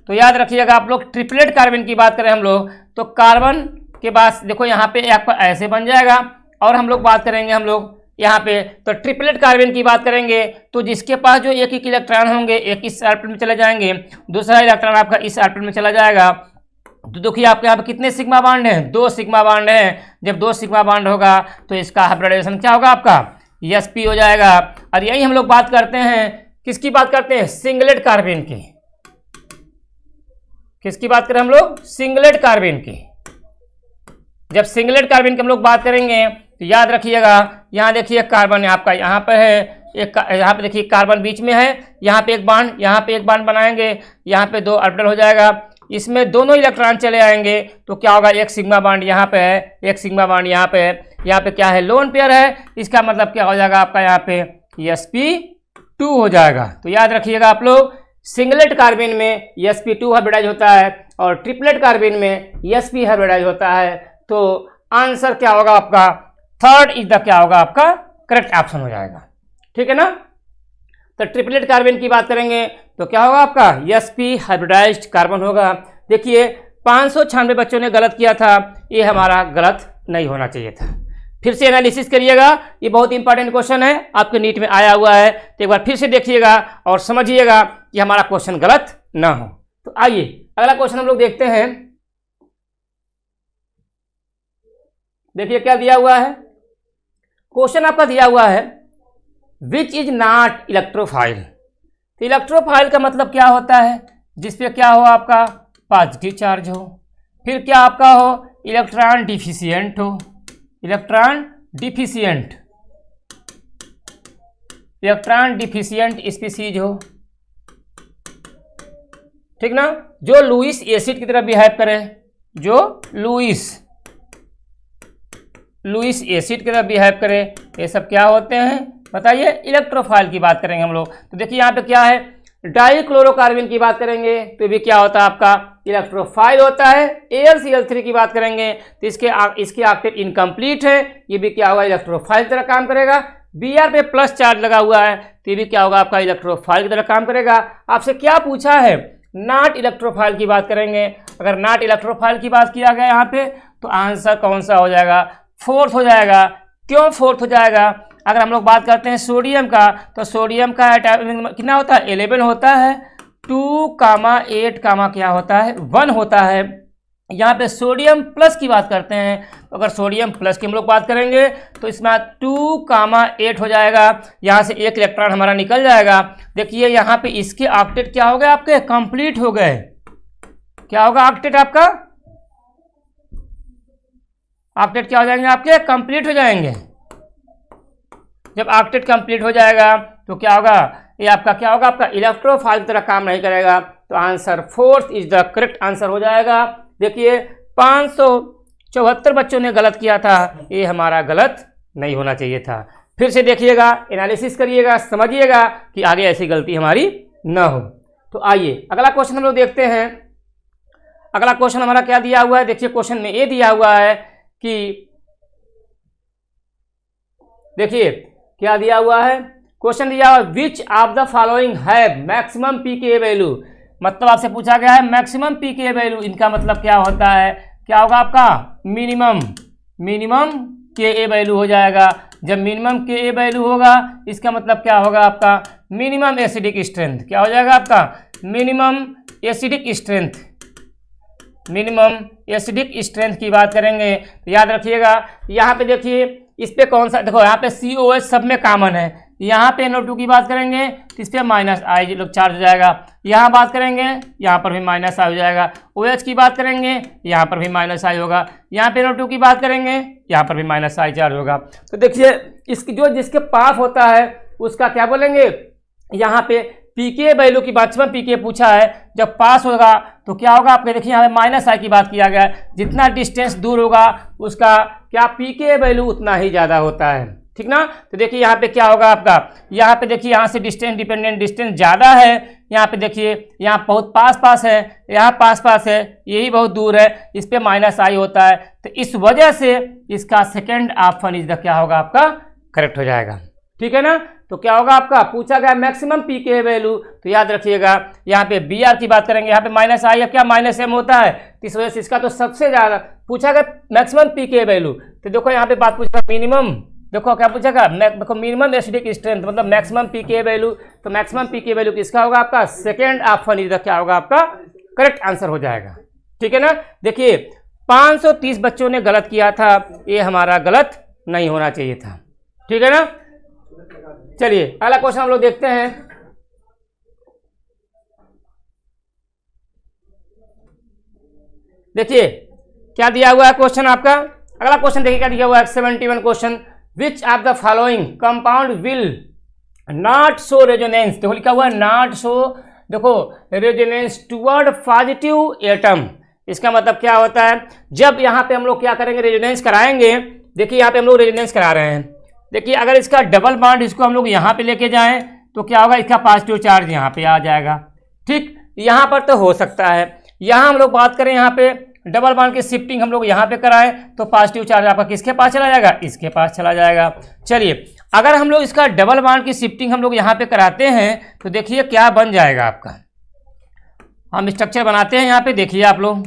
तो याद रखिएगा आप लोग ट्रिपलेट कार्बिन की बात करें हम लोग तो कार्बन के पास देखो यहाँ पे आपका ऐसे बन जाएगा। और हम लोग बात करेंगे हम लोग यहाँ पे तो ट्रिपलेट कार्बन की बात करेंगे तो जिसके पास जो एक इलेक्ट्रॉन होंगे, एक इस ऑर्बिटल में चले जाएंगे, दूसरा इलेक्ट्रॉन आपका इस ऑर्बिटल में चला जाएगा। तो देखिए आपके यहाँ पे कितने सिग्मा बॉन्ड हैं, 2 सिग्मा बॉन्ड हैं। जब 2 सिग्मा बॉन्ड होगा तो इसका हाइब्रिडाइजेशन क्या होगा आपका sp हो जाएगा। और यही हम लोग बात करते हैं किसकी बात करते हैं? सिंगलेट कार्बेन की। किसकी बात करें हम लोग? सिंगलेट कार्बेन की। जब सिंगलेट कार्बन की हम लोग बात करेंगे तो याद रखिएगा, यहाँ देखिए कार्बन आपका यहाँ पर है, एक यहाँ पे देखिए कार्बन बीच में है, यहाँ पे एक बॉन्ड, यहाँ पे एक बॉन्ड बनाएंगे, यहाँ पे 2 ऑर्बिटल हो जाएगा, इसमें दोनों इलेक्ट्रॉन चले आएंगे तो क्या होगा? एक सिग्मा बॉन्ड यहाँ पे है, एक सिग्मा बॉन्ड यहाँ पे है, यहाँ पे क्या है? लोन पेयर है, इसका मतलब क्या हो जाएगा आपका? यहाँ पे sp2 हो जाएगा। तो याद रखिएगा आप लोग, सिंगलेट कार्बन में sp2 हाइब्रिडाइज होता है और ट्रिपलेट कार्बन में sp हाइब्रिडाइज होता है। तो आंसर क्या होगा आपका? थर्ड इज द क्या होगा आपका? करेक्ट ऑप्शन हो जाएगा। ठीक है ना? तो ट्रिपलेट कार्बन की बात करेंगे तो क्या होगा आपका? sp हाइब्रिडाइज्ड कार्बन होगा। देखिए 596 बच्चों ने गलत किया था, ये हमारा गलत नहीं होना चाहिए था। फिर से एनालिसिस करिएगा, ये बहुत इंपॉर्टेंट क्वेश्चन है, आपके नीट में आया हुआ है, तो एक बार फिर से देखिएगा और समझिएगा कि हमारा क्वेश्चन गलत ना हो। तो आइए अगला क्वेश्चन हम लोग देखते हैं। देखिए क्या दिया हुआ है, क्वेश्चन आपका दिया हुआ है विच इज नॉट इलेक्ट्रोफाइल। तो इलेक्ट्रोफाइल का मतलब क्या होता है? जिसपे क्या हो आपका? पॉजिटिव चार्ज हो। फिर क्या आपका हो? इलेक्ट्रॉन डिफिशियंट हो। Electron deficient, electron deficient species हो। ठीक ना? जो लुईस एसिड की तरह बिहेव करे, जो लुईस एसिड की तरह बिहेव करे, ये सब क्या होते हैं बताइए? इलेक्ट्रोफाइल की बात करेंगे हम लोग। तो देखिए यहाँ पे क्या है? डाइक्लोरोकार्बन की बात करेंगे तो भी क्या होता है आपका? इलेक्ट्रोफाइल होता है। AlCl3 की बात करेंगे तो इसके ऑक्टेट इनकम्प्लीट है, ये भी क्या होगा? इलेक्ट्रोफाइल की तरह काम करेगा। Br पे प्लस चार्ज लगा हुआ है तो ये भी क्या होगा आपका? इलेक्ट्रोफाइल की तरह काम करेगा। आपसे क्या पूछा है? नॉट इलेक्ट्रोफाइल की बात करेंगे। अगर नॉट इलेक्ट्रोफाइल की बात किया गया यहाँ पे तो आंसर कौन सा हो जाएगा? फोर्थ हो जाएगा। क्यों फोर्थ हो जाएगा? अगर हम लोग बात करते हैं सोडियम का तो सोडियम का कितना होता है? 11 होता है। 2, 8 क्या होता है? 1 होता है। यहाँ पे सोडियम प्लस की बात करते हैं तो अगर सोडियम प्लस की हम लोग बात करेंगे तो इसमें 2, 8 हो जाएगा। यहाँ से एक इलेक्ट्रॉन हमारा निकल जाएगा। देखिए यहाँ पे इसके ऑक्टेट क्या हो गए आपके? कंप्लीट हो गए। क्या होगा ऑक्टेट आपका? ऑक्टेट क्या हो जाएंगे आपके? कंप्लीट हो जाएंगे। जब ऑक्टेट कंप्लीट हो जाएगा तो क्या होगा? ये आपका क्या होगा? आपका इलेक्ट्रोफाइल की तरह काम नहीं करेगा। तो answer fourth is the correct answer हो जाएगा। देखिए 574 बच्चों ने गलत किया था, ये हमारा गलत नहीं होना चाहिए था। फिर से देखिएगा, एनालिसिस करिएगा, समझिएगा कि आगे ऐसी गलती हमारी न हो। तो आइए अगला क्वेश्चन हम लोग देखते हैं। अगला क्वेश्चन हमारा क्या दिया हुआ है? देखिए क्वेश्चन में ये दिया हुआ है कि देखिए क्या दिया हुआ है? क्वेश्चन दिया हुआ which of the following have maximum pK value. मतलब आपसे पूछा गया है मैक्सिमम पीके वैल्यू, इनका मतलब क्या होता है? क्या होगा आपका? मिनिमम के वैल्यू हो जाएगा। जब मिनिमम के वैल्यू होगा इसका मतलब क्या होगा आपका? Minimum acidic strength. क्या हो जाएगा आपका? Minimum acidic strength. Minimum acidic strength की बात करेंगे तो याद रखिएगा यहाँ पे देखिए इस पे कौन सा? देखो यहाँ पे COH सब में कॉमन है। यहाँ पे NO2 की बात करेंगे तो इस पर -I लोग चार्ज हो जाएगा। यहाँ बात करेंगे यहाँ पर भी -I हो जाएगा। OH की बात करेंगे यहाँ पर भी -I होगा। यहाँ पे NO2 की बात करेंगे यहाँ पर भी -I चार्ज होगा। तो देखिए इसकी जो जिसके पास होता है उसका क्या बोलेंगे? यहाँ पे पीके वैल्यू की मैक्सिमम पीके पूछा है, जब पास होगा तो क्या होगा आपके? देखिए यहाँ पे -I की बात किया गया है। जितना डिस्टेंस दूर होगा उसका क्या पीके वैल्यू उतना ही ज़्यादा होता है। ठीक ना? तो देखिए यहाँ पे क्या होगा आपका? यहाँ पे देखिए यहाँ से डिस्टेंस डिपेंडेंट डिस्टेंस ज़्यादा है। यहाँ पे देखिए यहाँ बहुत पास है, यहाँ पास है, यही बहुत दूर है, इस पे -I होता है। तो इस वजह से इसका सेकेंड ऑप्शन इज द क्या होगा आपका? करेक्ट हो जाएगा। ठीक है ना? तो क्या होगा आपका? पूछा गया मैक्सिमम पीके वैल्यू, तो याद रखिएगा यहाँ पे Br की बात करेंगे, यहाँ पे -I या क्या -M होता है, तो इस वजह से इसका तो सबसे ज़्यादा पूछा गया मैक्सिमम पीके वैल्यू। तो देखो यहाँ पे बात पूछा मिनिमम, देखो क्या पूछेगा? देखो मिनिमम एसिडिक स्ट्रेंथ मतलब मैक्सिमम पीके वैल्यू। तो मैक्सिमम पीके वैल्यू किसका होगा आपका? सेकेंड ऑप्शन इधर क्या होगा आपका? करेक्ट आंसर हो जाएगा। ठीक है ना? देखिए 530 बच्चों ने गलत किया था, ये हमारा गलत नहीं होना चाहिए था। ठीक है ना? चलिए अगला क्वेश्चन हम लोग देखते हैं। देखिए क्या दिया हुआ है क्वेश्चन आपका। अगला क्वेश्चन देखिए क्या दिया हुआ है 71 question, which of the following compound will not show resonance. देखो लिखा हुआ है नॉट शो, देखो रेजोनेंस टुवर्ड पॉजिटिव एटम। इसका मतलब क्या होता है, जब यहाँ पे हम लोग क्या करेंगे, रेजोनेंस कराएंगे। देखिए यहाँ पे हम लोग रेजोनेंस करा रहे हैं। देखिए अगर इसका डबल बॉन्ड इसको हम लोग यहाँ पे लेके जाएं तो क्या होगा, इसका पॉजिटिव चार्ज यहाँ पे आ जाएगा। ठीक, यहाँ पर तो हो सकता है। यहाँ हम लोग बात करें, यहाँ पे डबल बॉन्ड की शिफ्टिंग हम लोग यहाँ पे कराएं तो पॉजिटिव चार्ज आपका किसके पास चला जाएगा, इसके पास चला जाएगा। चलिए अगर हम लोग इसका डबल बॉन्ड की शिफ्टिंग हम लोग यहाँ पे कराते हैं तो देखिए क्या बन जाएगा आपका। हम स्ट्रक्चर बनाते हैं यहाँ पे, देखिए आप लोग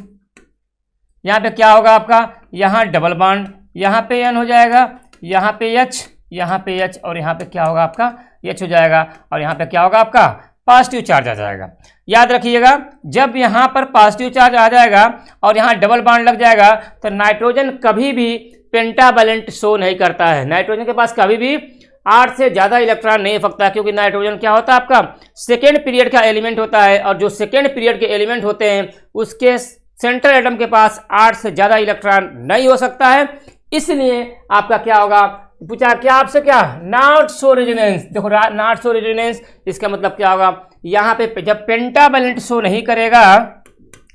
यहाँ पे क्या होगा आपका, यहाँ डबल बॉन्ड, यहाँ पे N हो जाएगा, यहाँ पे H, यहाँ पे H और यहाँ पे क्या होगा आपका H हो जाएगा, और यहाँ पे क्या होगा आपका पॉजिटिव चार्ज आ जाएगा। याद रखिएगा जब यहाँ पर पॉजिटिव चार्ज आ जाएगा और यहाँ डबल बॉन्ड लग जाएगा तो नाइट्रोजन कभी भी पेंटावैलेंट शो नहीं करता है। नाइट्रोजन के पास कभी भी 8 से ज़्यादा इलेक्ट्रॉन नहीं फंकता, क्योंकि नाइट्रोजन क्या होता है आपका सेकेंड पीरियड का एलिमेंट होता है, और जो सेकेंड पीरियड के एलिमेंट होते हैं उसके सेंट्रल एटम के पास 8 से ज़्यादा इलेक्ट्रॉन नहीं हो सकता है। इसलिए आपका क्या होगा, पूछा क्या आपसे, क्या नॉट शो रेजोनेंस। देखो नॉट शो रेजोनेंस इसका मतलब क्या होगा, यहाँ पे जब पेंटावैलेंट शो नहीं करेगा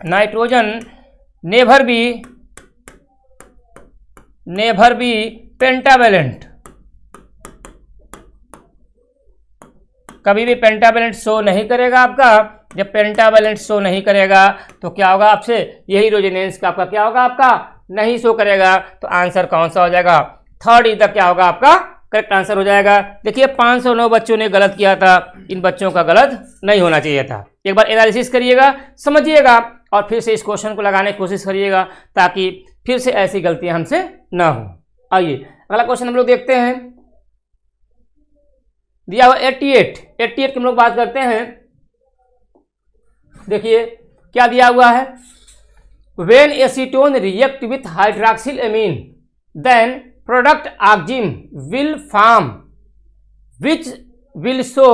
नाइट्रोजन, नेवर बी पेंटावैलेंट, कभी भी पेंटावैलेंट शो नहीं करेगा आपका। जब पेंटावैलेंट शो नहीं करेगा तो क्या होगा आपसे, यही रेजोनेंस का आपका क्या होगा, आपका नहीं शो करेगा। तो आंसर कौन सा हो जाएगा, थर्ड इधर क्या होगा आपका करेक्ट आंसर हो जाएगा। देखिए 509 बच्चों ने गलत किया था, इन बच्चों का गलत नहीं होना चाहिए था। एक बार एनालिसिस करिएगा, समझिएगा और फिर से इस क्वेश्चन को लगाने की कोशिश करिएगा ताकि फिर से ऐसी गलतियां हमसे ना हो। आइए अगला क्वेश्चन हम लोग देखते हैं, दिया हुआ 88 की हम लोग बात करते हैं। देखिए क्या दिया हुआ है, when acetone react with hydroxyl amine then product oxime will form which will show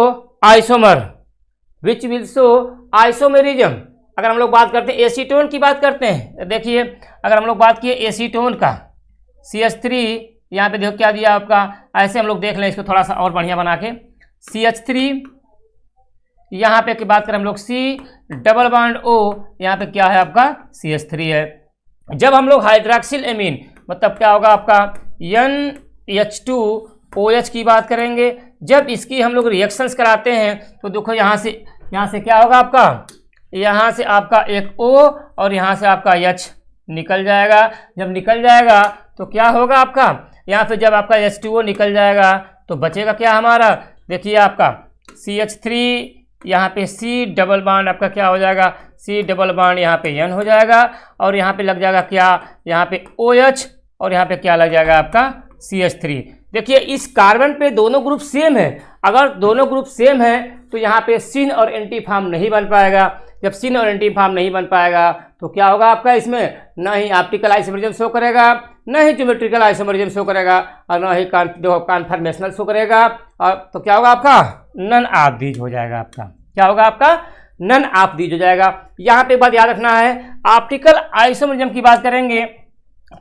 isomerism. अगर हम लोग बात करते हैं एसीटोन की बात करते हैं, देखिए अगर हम लोग बात किए एसीटोन का CH3, यहाँ पे देखो क्या दिया आपका, ऐसे हम लोग देख लें इसको थोड़ा सा और बढ़िया बना के, CH3 यहाँ पे की बात करें हम लोग C डबल बॉन्ड O, यहाँ पे क्या है आपका CH3 है। जब हम लोग हाइड्रोक्सिल एमीन मतलब क्या होगा आपका NH2OH की बात करेंगे, जब इसकी हम लोग रिएक्शंस कराते हैं तो देखो यहाँ से क्या होगा आपका, यहाँ से आपका एक O और यहाँ से आपका H निकल जाएगा। जब निकल जाएगा तो क्या होगा आपका, यहाँ पे जब आपका H2O निकल जाएगा तो बचेगा क्या हमारा, देखिए आपका CH3, यहाँ पे C डबल बॉन्ड आपका क्या हो जाएगा, C डबल बॉन्ड यहाँ पे N हो जाएगा, और यहाँ पे लग जाएगा क्या, यहाँ पे OH, और यहाँ पे क्या लग जाएगा आपका CH3। देखिए इस कार्बन पे दोनों ग्रुप सेम है, अगर दोनों ग्रुप सेम है तो यहाँ पे सिन और एंटी फॉर्म नहीं बन पाएगा। जब सिन और एंटी फॉर्म नहीं बन पाएगा तो क्या होगा आपका, इसमें ना ही ऑप्टिकल आइसोमेरिज्म शो करेगा, ना ही ज्योमेट्रिकल आइसोमेरिज्म शो करेगा, और ना ही कॉन्फॉर्मेशनल शो करेगा। और तो क्या होगा आपका, नन ऑफ दीज हो जाएगा आपका, क्या होगा आपका नन ऑफ दीज हो जाएगा। यहाँ पे एक बात याद रखना है, ऑप्टिकल आइसोमेरिज्म की बात करेंगे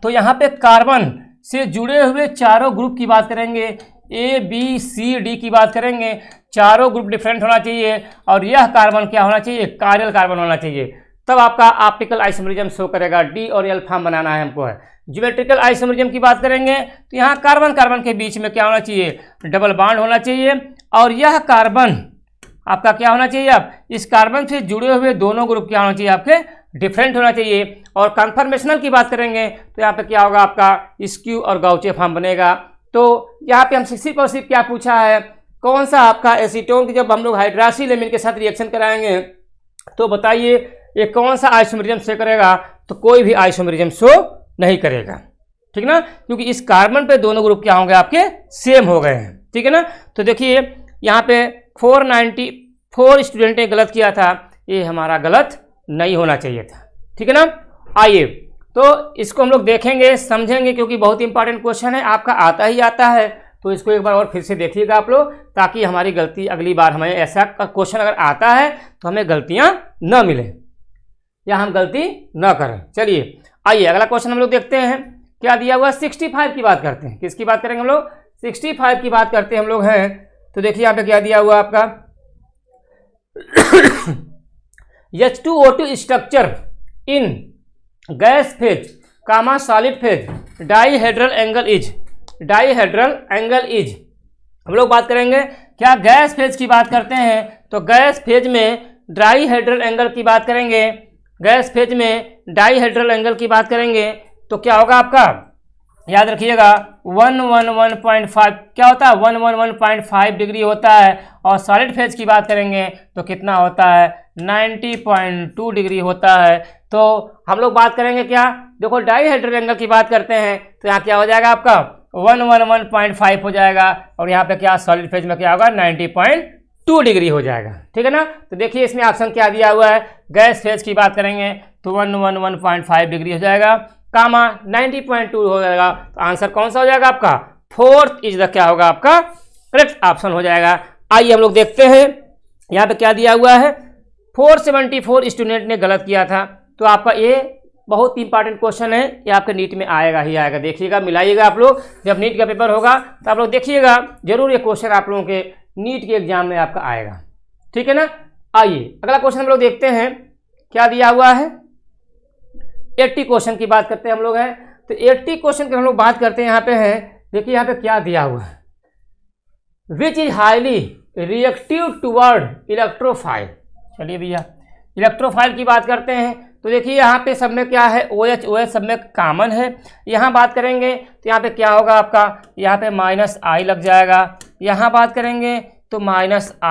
तो यहाँ पे कार्बन से जुड़े हुए चारों ग्रुप की बात करेंगे, ABCD की बात करेंगे, चारों ग्रुप डिफरेंट होना चाहिए, और यह कार्बन क्या होना चाहिए, कायरल कार्बन होना चाहिए, तब आपका ऑप्टिकल आइसोमेरिज्म शो करेगा। D और L फॉर्म बनाना है हमको है। ज्योमेट्रिकल आइसोमेरिज्म की बात करेंगे तो यहाँ कार्बन के बीच में क्या होना चाहिए, डबल बॉन्ड होना चाहिए, और यह कार्बन आपका क्या होना चाहिए, आप इस कार्बन से जुड़े हुए दोनों ग्रुप क्या होना चाहिए, आपके डिफरेंट होना चाहिए। और कन्फर्मेशनल की बात करेंगे तो यहाँ पे क्या होगा आपका स्क्यू और गाउचे फॉर्म बनेगा। तो यहाँ पे हमसे सिर्फ और सिर्फ क्या पूछा है, कौन सा आपका एसीटोन की जब हम लोग हाइड्रोक्सिल एमीन के साथ रिएक्शन कराएंगे तो बताइए ये कौन सा आइसोमेरिज्म शो करेगा, तो कोई भी आइसोमेरिज्म शो नहीं करेगा, ठीक ना, क्योंकि इस कार्बन पे दोनों ग्रुप क्या होंगे आपके सेम हो गए हैं, ठीक है ना। तो देखिए यहाँ पे 494 स्टूडेंट ने गलत किया था, ये हमारा गलत नहीं होना चाहिए था, ठीक है ना। आइए तो इसको हम लोग देखेंगे, समझेंगे, क्योंकि बहुत इंपॉर्टेंट क्वेश्चन है, आपका आता ही आता है। तो इसको एक बार और फिर से देखिएगा आप लोग, ताकि हमारी गलती अगली बार हमें ऐसा क्वेश्चन अगर आता है तो हमें गलतियां न मिले। या हम गलती न करें। चलिए आइए अगला क्वेश्चन हम लोग देखते हैं, क्या दिया हुआ 65 की बात करते हैं। किसकी बात करेंगे हम लोग? 65 की बात करते हैं हम लोग हैं। तो देखिए यहाँ पे क्या दिया हुआ आपका H2O2 structure in gas phase comma solid phase dihedral angle is. हम लोग बात करेंगे क्या गैस फेज की बात करते हैं, तो गैस फेज में डाईहेड्रल एंगल की बात करेंगे, गैस फेज में डाईहेड्रल एंगल की बात करेंगे तो क्या होगा आपका, याद रखिएगा 111.5 क्या होता है 111.5 डिग्री होता है, और सॉलिड फेज की बात करेंगे तो कितना होता है 90.2 डिग्री होता है। तो हम लोग बात करेंगे क्या, देखो डाईहेड्रल एंगल की बात करते हैं तो यहाँ क्या हो जाएगा आपका 111.5 हो जाएगा, और यहाँ पे क्या सॉलिड फेज में क्या होगा 90.2 डिग्री हो जाएगा। ठीक है ना। तो देखिए इसमें ऑप्शन क्या दिया हुआ है, गैस फेज की बात करेंगे तो 111.5 डिग्री हो जाएगा, कामा 90.2 हो जाएगा। तो आंसर कौन सा हो जाएगा आपका, फोर्थ इज द क्या होगा आपका करेक्ट ऑप्शन हो जाएगा। आइए हम लोग देखते हैं यहाँ पे क्या दिया हुआ है, 474 स्टूडेंट ने गलत किया था। तो आपका ये बहुत इंपॉर्टेंट क्वेश्चन है, ये आपके नीट में आएगा ही आएगा, देखिएगा मिलाइएगा आप लोग, जब नीट का पेपर होगा तो आप लोग देखिएगा जरूर ये क्वेश्चन आप लोगों के नीट के एग्जाम में आपका आएगा। ठीक है ना। आइए अगला क्वेश्चन हम लोग देखते हैं, क्या दिया हुआ है 80 क्वेश्चन की बात करते हैं हम लोग हैं। तो 80 क्वेश्चन की हम लोग बात करते हैं यहाँ पे है, देखिए यहाँ पे क्या दिया हुआ है, विच is highly reactive toward electrophile. चलिए भैया इलेक्ट्रोफाइल की बात करते हैं तो देखिए यहाँ पे सब में क्या है OH सब में कॉमन है। यहाँ बात करेंगे तो यहाँ पे क्या होगा आपका, यहाँ पे -I लग जाएगा, यहाँ बात करेंगे तो -I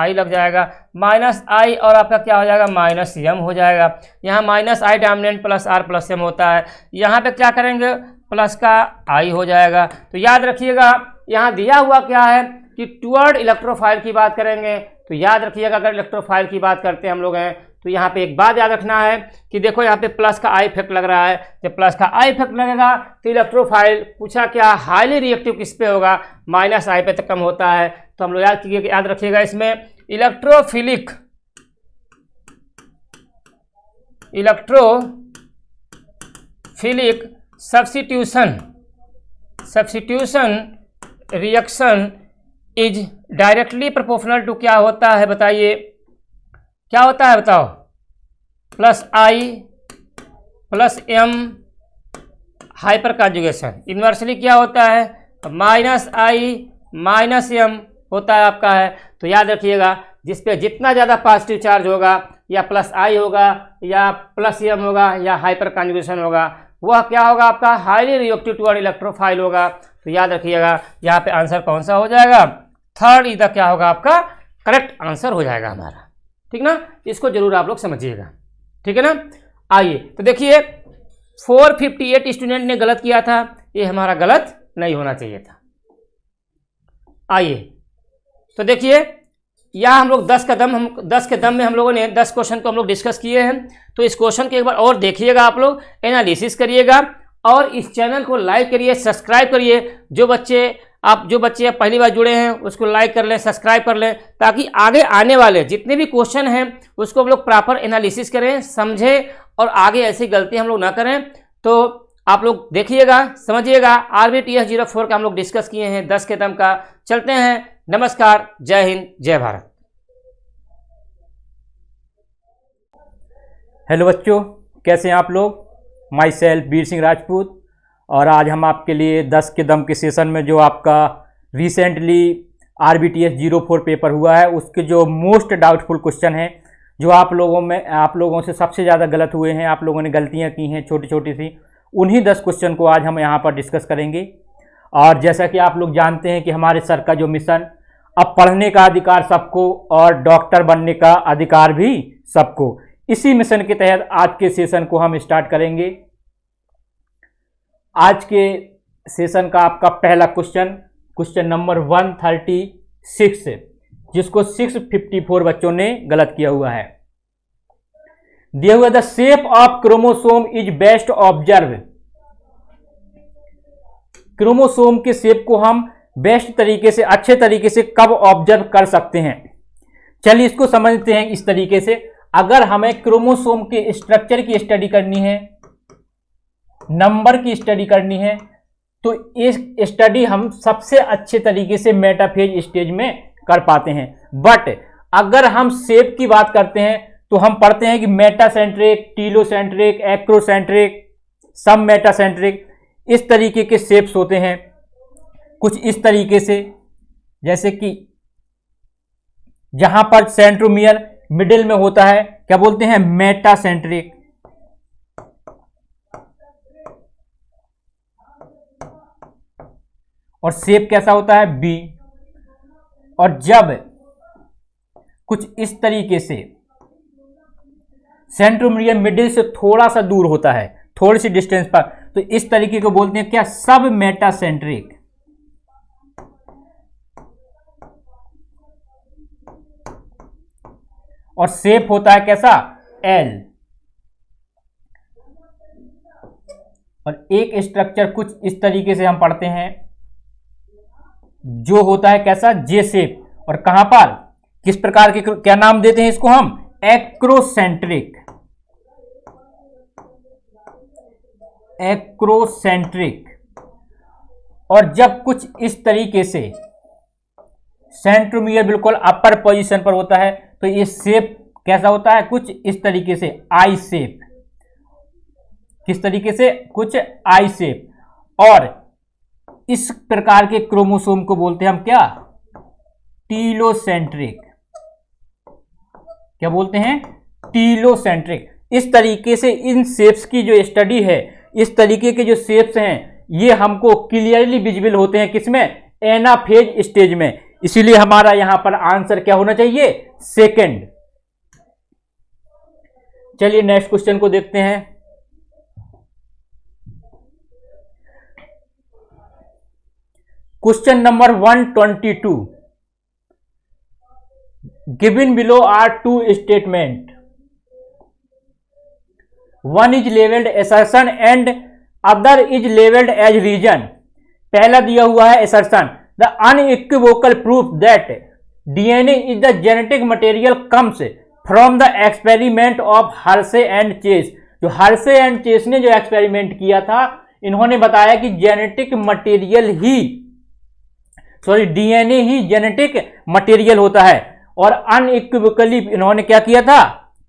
लग जाएगा, -I और आपका क्या हो जाएगा -M हो जाएगा। यहाँ -I डोमिनेंट +R+M होता है, यहाँ पे क्या करेंगे प्लस का I हो जाएगा। तो याद रखिएगा यहाँ दिया हुआ क्या है कि टुवर्ड इलेक्ट्रोफाइल की बात करेंगे तो याद रखिएगा अगर इलेक्ट्रोफाइल की बात करते हैं हम लोग हैं तो यहाँ पे एक बात याद रखना है कि देखो यहाँ पे प्लस का I इफेक्ट लग रहा है, जब प्लस का I इफेक्ट लगेगा तो इलेक्ट्रोफाइल पूछा क्या हाईली रिएक्टिव किस पे होगा, -I पे तक कम होता है। तो हम लोग याद रखिएगा इसमें electrophilic substitution reaction is directly proportional to क्या होता है बताइए, क्या होता है बताओ, +I +M hyper conjugation, inversely क्या होता है -I -M होता है आपका है। तो याद रखिएगा जिस पे जितना ज़्यादा पॉजिटिव चार्ज होगा या +I होगा या +M होगा या हाइपर कॉन्जुगेशन होगा वह क्या होगा आपका हाईली रिएक्टिव टुवर्ड इलेक्ट्रोफाइल होगा। तो याद रखिएगा यहाँ पे आंसर कौन सा हो जाएगा, थर्ड इधर क्या होगा आपका करेक्ट आंसर हो जाएगा हमारा। ठीक ना, इसको जरूर आप लोग समझिएगा। ठीक है ना। आइए तो देखिए 458 स्टूडेंट ने गलत किया था, ये हमारा गलत नहीं होना चाहिए था। आइए तो देखिए यहाँ हम लोग 10 के दम में हम लोगों ने 10 क्वेश्चन को हम लोग डिस्कस किए हैं। तो इस क्वेश्चन के एक बार और देखिएगा, आप लोग एनालिसिस करिएगा और इस चैनल को लाइक करिए, सब्सक्राइब करिए। जो बच्चे पहली बार जुड़े हैं उसको लाइक कर लें, सब्सक्राइब कर लें, ताकि आगे आने वाले जितने भी क्वेश्चन हैं उसको हम लोग प्रॉपर एनालिसिस करें, समझें और आगे ऐसी गलती हम लोग ना करें। तो आप लोग देखिएगा, समझिएगा। RBTS 04 का हम लोग डिस्कस किए हैं 10 के दम का। चलते हैं, नमस्कार, जय हिंद, जय भारत। हेलो बच्चों, कैसे हैं आप लोग। माई सेल्फ वीर सिंह राजपूत, और आज हम आपके लिए 10 के दम के सेशन में जो आपका रिसेंटली RBTS 04 पेपर हुआ है उसके जो मोस्ट डाउटफुल क्वेश्चन हैं, जो आप लोगों से सबसे ज़्यादा गलत हुए हैं, आप लोगों ने गलतियां की हैं छोटी छोटी सी, उन्हीं 10 क्वेश्चन को आज हम यहाँ पर डिस्कस करेंगे। और जैसा कि आप लोग जानते हैं कि हमारे सर का जो मिशन, अब पढ़ने का अधिकार सबको और डॉक्टर बनने का अधिकार भी सबको, इसी मिशन के तहत आज के सेशन को हम स्टार्ट करेंगे। आज के सेशन का आपका पहला क्वेश्चन नंबर 136, जिसको 654 बच्चों ने गलत किया हुआ है। दिया हुआ the shape of chromosome is best observe. Chromosome के शेप को हम बेस्ट तरीके से, अच्छे तरीके से कब ऑब्जर्व कर सकते हैं। चलिए इसको समझते हैं इस तरीके से। अगर हमें क्रोमोसोम के स्ट्रक्चर की स्टडी करनी है, नंबर की स्टडी करनी है, तो इस स्टडी हम सबसे अच्छे तरीके से मेटाफेज स्टेज में कर पाते हैं। बट अगर हम शेप की बात करते हैं तो हम पढ़ते हैं कि मेटासेंट्रिक, टीलोसेंट्रिक, एक्रोसेंट्रिक, सब मेटासेंट्रिक, इस तरीके के शेप्स होते हैं। कुछ इस तरीके से, जैसे कि जहां पर सेंट्रोमियर मिडिल में होता है, क्या बोलते हैं, मेटासेंट्रिक। और शेप कैसा होता है, बी। और जब कुछ इस तरीके से सेंट्रोमियर मिडिल से थोड़ा सा दूर होता है, थोड़ी सी डिस्टेंस पर, तो इस तरीके को बोलते हैं क्या, सब मेटासेंट्रिक। और शेप होता है कैसा, एल। और एक स्ट्रक्चर कुछ इस तरीके से हम पढ़ते हैं जो होता है कैसा, जे शेप। और कहां पर, किस प्रकार के, क्या नाम देते हैं इसको हम, एक्रोसेंट्रिक। एक्रोसेंट्रिक। और जब कुछ इस तरीके से सेंट्रोमियर बिल्कुल अपर पोजीशन पर होता है तो ये शेप कैसा होता है, कुछ इस तरीके से, आई शेप। किस तरीके से, कुछ आई शेप। और इस प्रकार के क्रोमोसोम को बोलते हैं हम क्या, टीलोसेंट्रिक। क्या बोलते हैं, टीलोसेंट्रिक। इस तरीके से इन शेप्स की जो स्टडी है, इस तरीके के जो शेप्स हैं, ये हमको क्लियरली विजिबल होते हैं किसमें, एनाफेज स्टेज में। इसीलिए हमारा यहां पर आंसर क्या होना चाहिए, सेकंड। चलिए नेक्स्ट क्वेश्चन को देखते हैं। Question number 122, given below are two statement, one is labelled assertion and other is labelled as reason. पहला दिया हुआ है assertion, the unequivocal proof that DNA is the genetic material comes from the experiment of Hershey and Chase. जो Hershey and Chase ने जो experiment किया था, इन्होंने बताया कि जेनेटिक मटेरियल ही, सॉरी, डीएनए ही जेनेटिक मटेरियल होता है। और अनइक्विवोकली इन्होंने क्या किया था,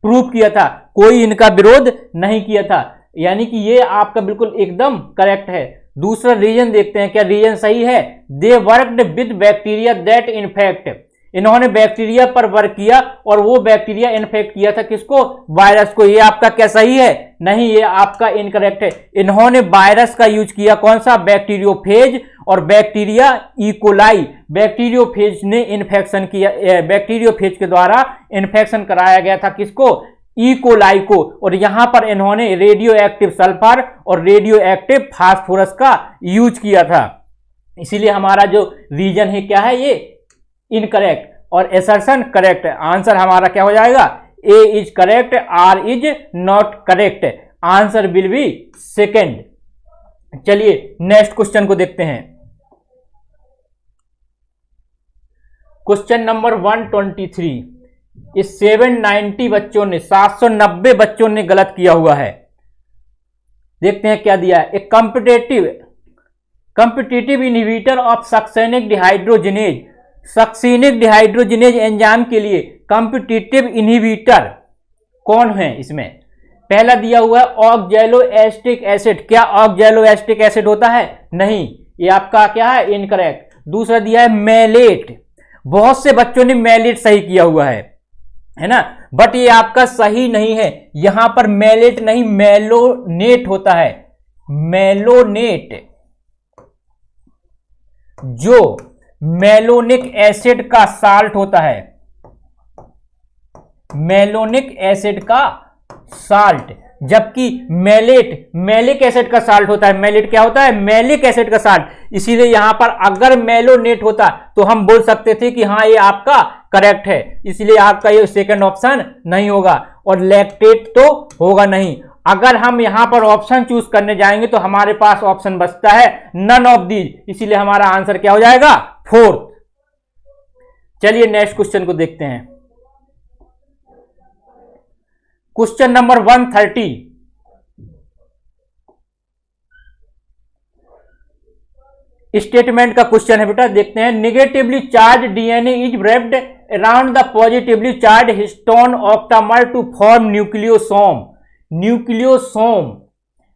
प्रूफ किया था, कोई इनका विरोध नहीं किया था। यानी कि ये आपका बिल्कुल एकदम करेक्ट है। दूसरा रीजन देखते हैं, क्या रीजन सही है, they worked with bacteria that infect. इन्होंने बैक्टीरिया पर वर्क किया और वो बैक्टीरिया इन्फेक्ट किया था किसको, वायरस को। ये आपका क्या सही है, नहीं, ये आपका इनकरेक्ट है। इन्होंने वायरस का यूज किया, कौन सा, बैक्टीरियोफेज और बैक्टीरिया इकोलाई। बैक्टीरियोफेज ने इन्फेक्शन किया, बैक्टीरियोफेज के द्वारा इन्फेक्शन कराया गया था किसको, इकोलाई को। और यहां पर इन्होंने रेडियो एक्टिव सल्फर और रेडियो एक्टिव फास्फोरस का यूज किया था। इसीलिए हमारा जो रीजन है क्या है, ये इनकरेक्ट और एसर्शन करेक्ट। आंसर हमारा क्या हो जाएगा, A is correct, R is not correct. Answer will be second. चलिए नेक्स्ट क्वेश्चन को देखते हैं। क्वेश्चन नंबर 123, इस 790 बच्चों ने, 790 बच्चों ने गलत किया हुआ है। देखते हैं क्या दिया है, एक competitive inhibitor of succinic dehydrogenase. Succinic dehydrogenase enzyme के लिए कॉम्पिटिटिव इनहिबिटर कौन है इसमें। पहला दिया हुआ है ऑक्जेलोएस्टिक एसिड। क्या ऑक्जेलोएस्टिक एसिड होता है, नहीं, ये आपका क्या है, इनकरेक्ट। दूसरा दिया है मेलेट। बहुत से बच्चों ने मेलेट सही किया हुआ है ना, बट ये आपका सही नहीं है। यहां पर मेलेट नहीं, मेलोनेट होता है। मेलोनेट जो मेलोनिक एसिड का साल्ट होता है, मेलोनिक एसिड का साल्ट, जबकि मेलेट मेलिक एसिड का साल्ट होता है। मेलेट क्या होता है, मेलिक एसिड का साल्ट। इसीलिए यहां पर अगर मेलोनेट होता तो हम बोल सकते थे कि हाँ ये आपका करेक्ट है। इसलिए आपका ये सेकंड ऑप्शन नहीं होगा। और लैक्टेट तो होगा नहीं। अगर हम यहां पर ऑप्शन चूज करने जाएंगे तो हमारे पास ऑप्शन बचता है नन ऑफ दीज। इसीलिए हमारा आंसर क्या हो जाएगा, फोर्थ। चलिए नेक्स्ट क्वेश्चन को देखते हैं। क्वेश्चन नंबर 130, स्टेटमेंट का क्वेश्चन है बेटा, देखते हैं। Negatively charge DNA is wrapped around the positively charged histone octamer to form nucleosome. Nucleosome,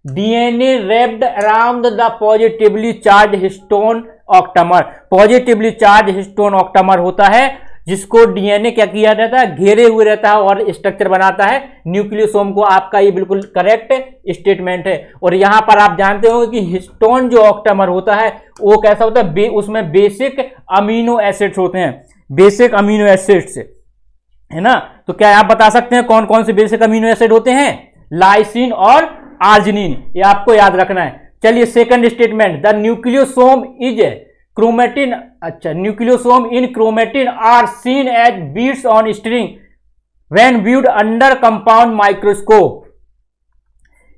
DNA wrapped around the positively charged histone octamer. Positively charged histone octamer होता है जिसको DNA क्या किया रहता है, घेरे हुए रहता है और स्ट्रक्चर बनाता है न्यूक्लियोसोम को। आपका ये बिल्कुल करेक्ट स्टेटमेंट है। और यहां पर आप जानते हो कि हिस्टोन जो ऑक्टामर होता है वो कैसा होता है, उसमें बेसिक अमीनो एसिड्स होते हैं, बेसिक अमीनो एसिड्स, है ना। तो क्या आप बता सकते हैं कौन कौन से बेसिक अमीनो एसिड होते हैं? लाइसिन और आर्जिनिन, ये आपको याद रखना है। चलिए second statement, the nucleosome is chromatin, अच्छा, nucleosome in chromatin are seen as beads on string when viewed under compound microscope.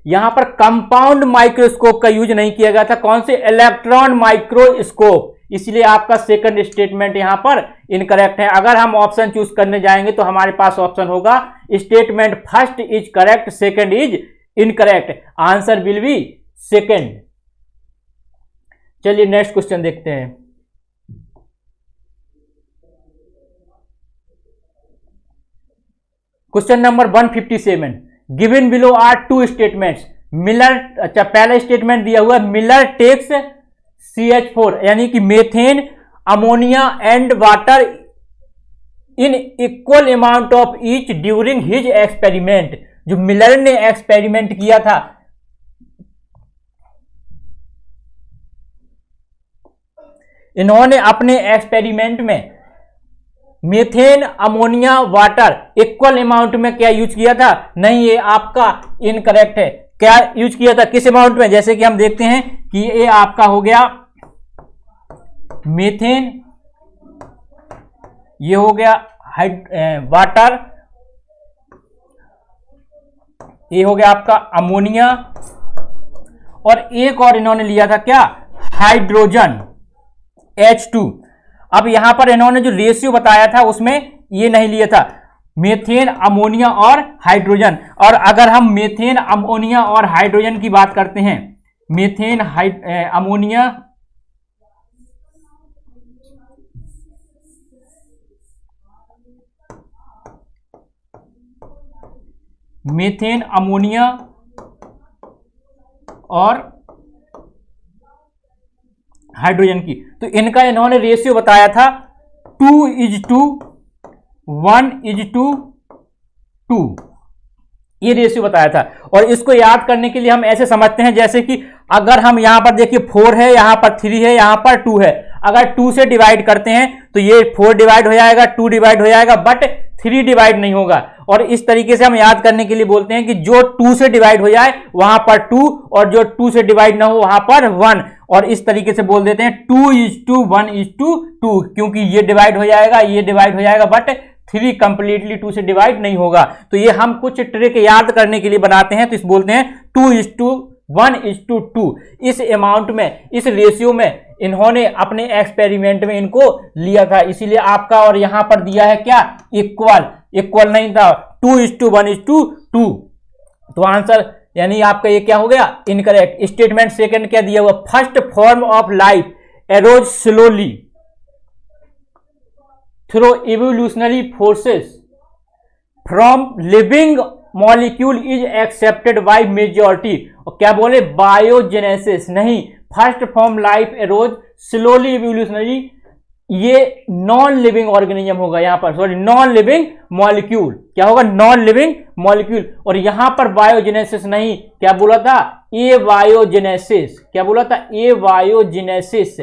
यहां पर कंपाउंड माइक्रोस्कोप का यूज नहीं किया गया था, कौन से? Electron microscope. इसलिए आपका सेकंड स्टेटमेंट यहां पर इनकरेक्ट है। अगर हम ऑप्शन चूज करने जाएंगे तो हमारे पास ऑप्शन होगा statement first is correct, second is incorrect, answer will be second. चलिए नेक्स्ट क्वेश्चन देखते हैं। Question number 157, given below are two statements. Miller, अच्छा, पहला स्टेटमेंट दिया हुआ मिलर टेक्स CH4 यानी कि methane, ammonia and water in equal amount of each during his experiment. जो मिलर ने एक्सपेरिमेंट किया था, इन्होंने अपने एक्सपेरिमेंट में methane, ammonia, water equal amount में क्या यूज किया था? नहीं, ये आपका इनकरेक्ट है। क्या यूज किया था, किस अमाउंट में? जैसे कि हम देखते हैं कि ये आपका हो गया मीथेन, ये हो गया वाटर, ये हो गया आपका अमोनिया, और एक और इन्होंने लिया था क्या? Hydrogen, H2। अब यहां पर इन्होंने जो रेशियो बताया था उसमें ये नहीं लिया था, मीथेन, अमोनिया और हाइड्रोजन। और अगर हम मीथेन, अमोनिया और हाइड्रोजन की बात करते हैं, मीथेन, अमोनिया, मीथेन, अमोनिया और हाइड्रोजन की, तो इनका इन्होंने रेशियो बताया था 2:1:2, ये रेशियो बताया था। और इसको याद करने के लिए हम ऐसे समझते हैं जैसे कि अगर हम यहां पर देखिए 4 है, यहां पर 3 है, यहां पर 2 है, अगर 2 से डिवाइड करते हैं तो ये 4 डिवाइड हो जाएगा, 2 डिवाइड हो जाएगा, बट 3 डिवाइड नहीं होगा। और इस तरीके से हम याद करने के लिए बोलते हैं कि जो 2 से डिवाइड हो जाए वहां पर 2, और जो 2 से डिवाइड ना हो वहां पर 1। और इस तरीके से बोल देते हैं 2:1:2, क्योंकि ये डिवाइड हो जाएगा, ये डिवाइड हो जाएगा, बट 3 कंप्लीटली 2 से डिवाइड नहीं होगा। तो ये हम कुछ ट्रिक याद करने के लिए बनाते हैं, तो इस बोलते हैं 2:1:2। इस अमाउंट में, इस रेशियो में इन्होंने अपने एक्सपेरिमेंट में इनको लिया था, इसीलिए आपका और यहां पर दिया है क्या? इक्वल नहीं था, 2:1:2। तो आंसर यानी आपका ये क्या हो गया? इनकरेक्ट। स्टेटमेंट सेकंड क्या दिया हुआ? First form of life arrows slowly through evolutionary forces from living molecule is accepted by majority. और क्या बोले? बायोजेनेसिस नहीं, first form life arrows slowly evolutionary, ये नॉन लिविंग ऑर्गेनिज्म होगा यहां पर, सॉरी, नॉन लिविंग मॉलिक्यूल। क्या होगा? Non living molecule. और यहां पर बायोजेनेसिस नहीं, क्या बोला था? ए बायोजेनेसिस। क्या बोला था? ए बायोजेनेसिस।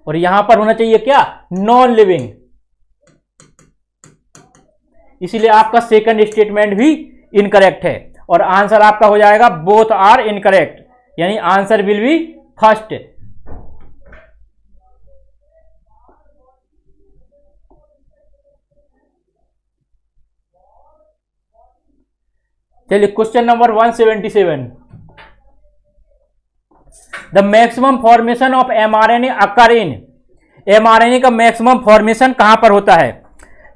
और यहां पर होना चाहिए क्या? Non living. इसीलिए आपका सेकंड स्टेटमेंट भी इनकरेक्ट है, और आंसर आपका हो जाएगा बोथ आर इनकरेक्ट, यानी आंसर विल बी फर्स्ट। चलिए question number 177, the maximum formation of mRNA occur in. mRNA का मैक्सिमम फॉर्मेशन कहां पर होता है?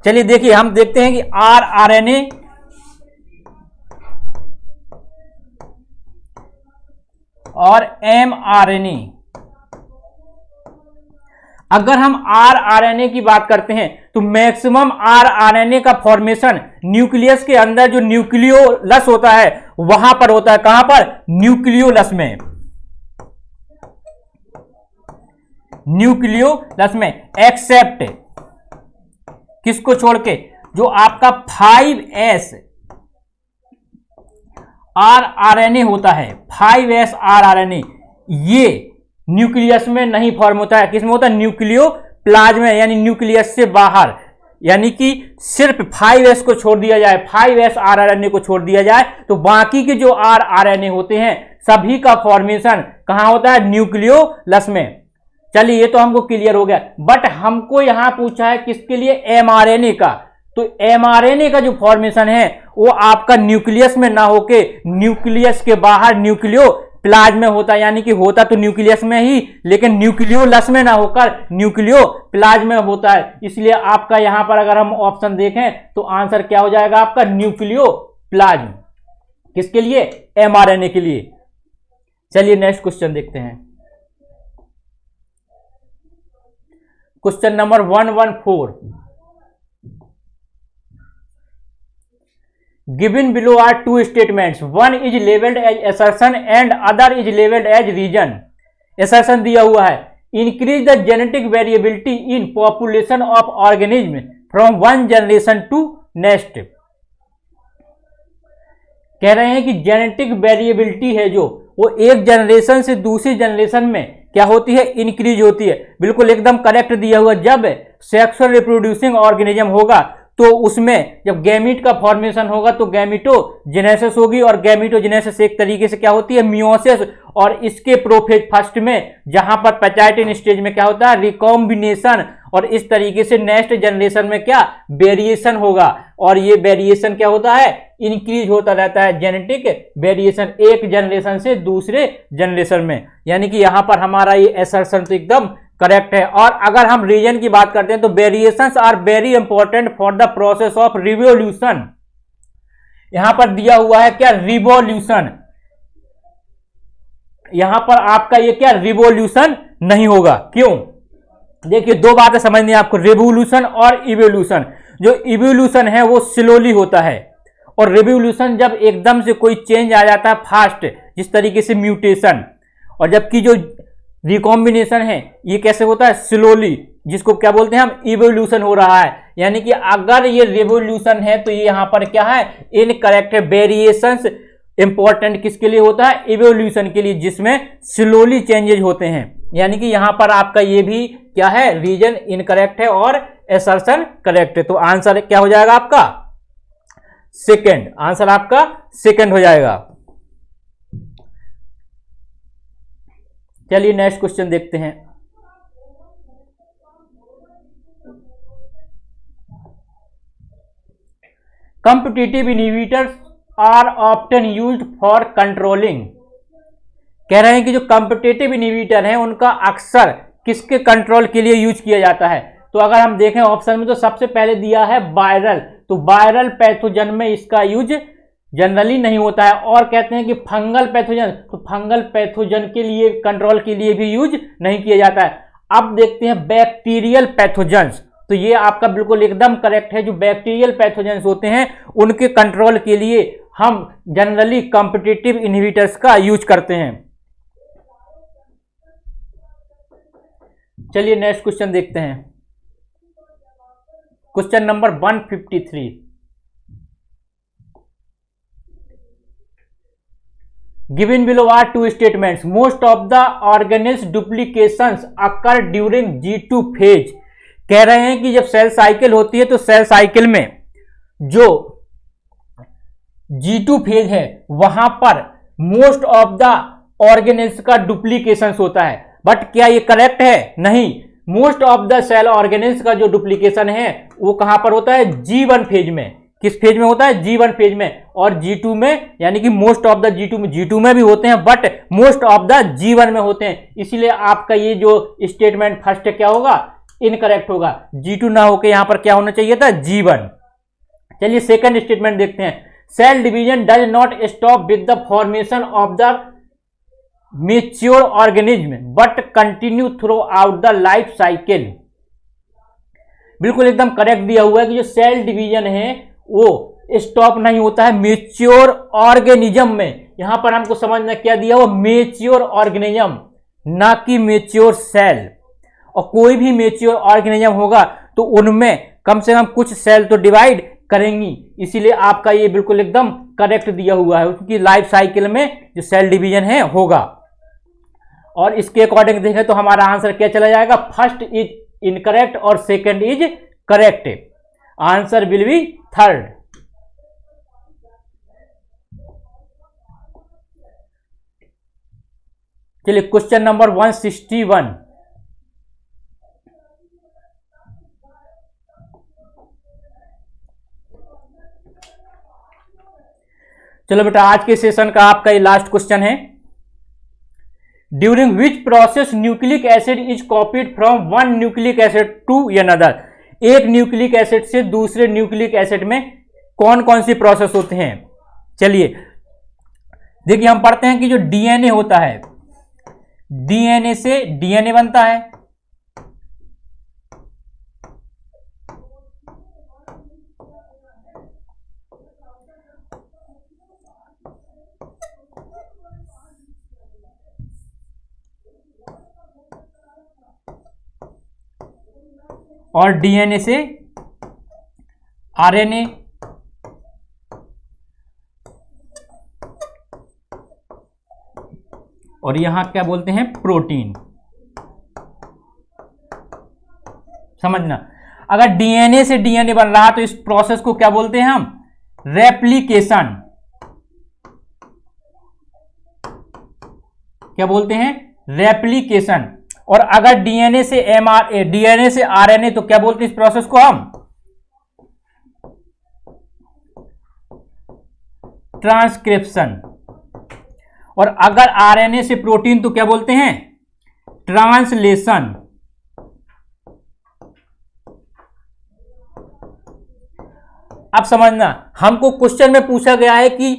चलिए देखिए, हम देखते हैं कि rRNA और mRNA, अगर हम rRNA की बात करते हैं तो मैक्सिमम rRNA का फॉर्मेशन न्यूक्लियस के अंदर जो न्यूक्लियोलस होता है वहां पर होता है। कहां पर? न्यूक्लियोलस में, न्यूक्लियोलस में, एक्सेप्ट किसको छोड़ के? जो आपका 5S rRNA होता है, 5S rRNA, ये न्यूक्लियस में नहीं फॉर्म होता है। किसमें होता है? न्यूक्लियोप्लाज्म में, यानी न्यूक्लियस से बाहर। यानी कि सिर्फ 5S को छोड़ दिया जाए, 5S rRNA को छोड़ दिया जाए तो बाकी के जो rRNA होते हैं सभी का फॉर्मेशन कहां होता है? न्यूक्लियोलस में। चलिए, ये तो हमको क्लियर हो गया। बट हमको यहां पूछा है किसके लिए? mRNA का। तो mRNA का जो फॉर्मेशन है वो आपका न्यूक्लियस में ना होके न्यूक्लियस के बाहर न्यूक्लियोप्लाज्म में होता है। यानी कि होता तो न्यूक्लियस में ही, लेकिन न्यूक्लियोलस में ना होकर न्यूक्लियोप्लाज्म में होता है। इसलिए आपका यहां पर अगर हम ऑप्शन देखें तो आंसर क्या हो जाएगा आपका? न्यूक्लियोप्लाज्म। किसके लिए? mRNA के लिए। चलिए नेक्स्ट क्वेश्चन देखते हैं। Question number 114, given below are two statements, one is labeled as assertion and other is labeled as reason। assertion दिया हुआ है, increase the genetic variability in population of organism from one generation to next। कह रहे हैं कि genetic variability है जो वो एक जनरेशन से दूसरी जनरेशन में क्या होती है? इंक्रीज होती है। बिल्कुल एकदम करेक्ट दिया हुआ। जब सेक्सुअल रिप्रोड्यूसिंग ऑर्गेनिज्म होगा तो उसमें जब गैमीट का फॉर्मेशन होगा तो गैमीटोजेनेसिस होगी, और गैमीटोजेनेसिस एक तरीके से क्या होती है? मियोसिस। और इसके प्रोफेज फर्स्ट में जहां पर पैचाइटिन स्टेज में क्या होता है? रिकॉम्बिनेशन। और इस तरीके से नेक्स्ट जनरेशन में क्या? वेरिएशन होगा। और ये वेरिएशन क्या होता है? इंक्रीज होता रहता है, जेनेटिक वेरिएशन एक जनरेशन से दूसरे जनरेशन में। यानी कि यहां पर हमारा ये असर्शन तो एकदम करेक्ट है। और अगर हम रीजन की बात करते हैं तो variations are very important for the process of revolution. यहां पर दिया हुआ है क्या? रिवोल्यूशन। यहां पर आपका ये क्या? रिवोल्यूशन नहीं होगा। क्यों? देखिए, दो बातें समझनी है आपको, रिवोल्यूशन और इवोल्यूशन। जो इवोल्यूशन है वो स्लोली होता है, और रिवोल्यूशन जब एकदम से कोई चेंज आ जाता है फास्ट, जिस तरीके से म्यूटेशन। और जबकि जो रिकॉम्बिनेशन है ये कैसे होता है? स्लोली, जिसको क्या बोलते हैं हम? इवोल्यूशन हो रहा है। यानी कि अगर ये रिवोल्यूशन है तो ये यहां पर क्या है? इनकरेक्ट है। वेरिएशंस इंपॉर्टेंट किसके लिए होता है? इवोल्यूशन के लिए, जिसमें स्लोली चेंजेज होते हैं। यानी कि यहां पर आपका ये भी क्या है? रीजन इनकरेक्ट है और असर्शन करेक्ट है। तो आंसर क्या हो जाएगा आपका? सेकंड। आंसर आपका सेकंड हो जाएगा। चलिए नेक्स्ट क्वेश्चन देखते हैं। Competitive inhibitors are often used for controlling. कह रहे हैं कि जो कंपिटिटिव इनहिबिटर हैं उनका अक्सर किसके कंट्रोल के लिए यूज किया जाता है? तो अगर हम देखें ऑप्शन में तो सबसे पहले दिया है वायरल। तो वायरल पैथोजन में इसका यूज जनरली नहीं होता है। और कहते हैं कि फंगल पैथोजन, तो फंगल पैथोजन के लिए कंट्रोल के लिए भी यूज नहीं किया जाता है। अब देखते हैं बैक्टीरियल पैथोजन्स। तो ये आपका बिल्कुल एकदम करेक्ट है। जो बैक्टीरियल पैथोजन्स होते हैं उनके कंट्रोल के लिए हम जनरली कॉम्पिटिटिव इनहिबिटर्स का यूज करते हैं। चलिए नेक्स्ट क्वेश्चन देखते हैं। Question number 153, given below are two statements, most of the organism duplications occur during G2 phase। कह रहे हैं कि जब सेल साइकिल होती है तो सेल साइकिल में जो G2 फेज है वहां पर मोस्ट ऑफ द ऑर्गेनिल्स का डुप्लीकेशन होता है। बट क्या ये करेक्ट है? नहीं। Most of the cell organelles का जो डुप्लीकेशन है वो कहां पर होता है? G1 फेज में। किस फेज में होता है? G1 फेज में। और G2 में, यानी कि मोस्ट ऑफ द G2 में भी होते हैं, but most of the G1 में होते हैं। इसलिए आपका ये जो स्टेटमेंट फर्स्ट क्या होगा? इनकरेक्ट होगा, G2 ना होकर यहां पर क्या होना चाहिए था, G1। चलिए सेकंड स्टेटमेंट देखते हैं। Cell division does not stop with the formation of the mature organism but continue throughout the life cycle. बिल्कुल एकदम करेक्ट दिया हुआ है कि जो सेल डिवीजन है वो स्टॉप नहीं होता है मेच्योर ऑर्गेनिज्म में। यहां पर हमको समझना क्या दिया हुआ, मेच्योर ऑर्गेनिज्म, ना कि मेच्योर सेल। और कोई भी मेच्योर ऑर्गेनिज्म होगा तो उनमें कम से कम कुछ सेल तो डिवाइड करेंगी, इसीलिए आपका ये बिल्कुल एकदम करेक्ट दिया हुआ है, क्योंकि लाइफ साइकिल में जो सेल डिवीजन है होगा। और इसके अकॉर्डिंग देखें तो हमारा आंसर क्या चला जाएगा, फर्स्ट इज इनकरेक्ट और second is correct. Answer will be third. चलिए क्वेश्चन नंबर 161। चलो बेटा आज के सेशन का आपका ये लास्ट क्वेश्चन है। During which process nucleic acid is copied from one nucleic acid to another. एक न्यूक्लिक एसिड से दूसरे न्यूक्लिक एसिड में कौन कौन सी प्रोसेस होते हैं। चलिए देखिए हम पढ़ते हैं कि जो डीएनए होता है, डीएनए से डीएनए बनता है, और डीएनए से आरएनए, और यहां क्या बोलते हैं, प्रोटीन। समझना, अगर डीएनए से डीएनए बन रहा तो इस प्रोसेस को क्या बोलते हैं हम, रेप्लिकेशन। क्या बोलते हैं, रेप्लिकेशन। और अगर डीएनए से डीएनए से आरएनए तो क्या बोलते हैं इस प्रोसेस को हम, ट्रांसक्रिप्शन। और अगर आरएनए से प्रोटीन तो क्या बोलते हैं, ट्रांसलेशन। अब समझना, हमको क्वेश्चन में पूछा गया है कि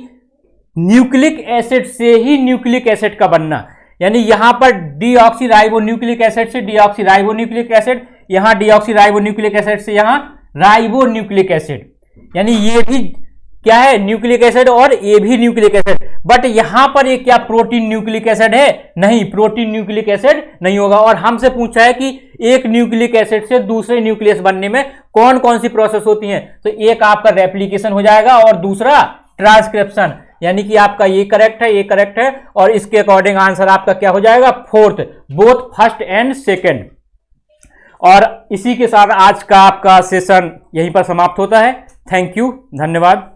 न्यूक्लिक एसिड से ही न्यूक्लिक एसिड का बनना, यानी यहां पर डीऑक्सीराइबोन्यूक्लिक एसिड से डीऑक्सीराइबोन्यूक्लिक एसिड, यहां डीऑक्सीराइबोन्यूक्लिक एसिड से यहां राइबोन्यूक्लिक एसिड, यानी ये भी क्या है, न्यूक्लिक एसिड और ये भी न्यूक्लिक एसिड। बट यहां पर ये क्या प्रोटीन न्यूक्लिक एसिड है, नहीं, प्रोटीन न्यूक्लिक एसिड नहीं होगा। और हमसे पूछा है कि एक न्यूक्लिक एसिड से दूसरे न्यूक्लियस बनने में कौन कौन सी प्रोसेस होती हैं, तो एक आपका रेप्लिकेशन हो जाएगा और दूसरा ट्रांसक्रिप्शन, यानी कि आपका ये करेक्ट है, ये करेक्ट है, और इसके अकॉर्डिंग आंसर आपका क्या हो जाएगा, fourth, both first and second. और इसी के साथ आज का आपका सेशन यहीं पर समाप्त होता है। थैंक यू, धन्यवाद।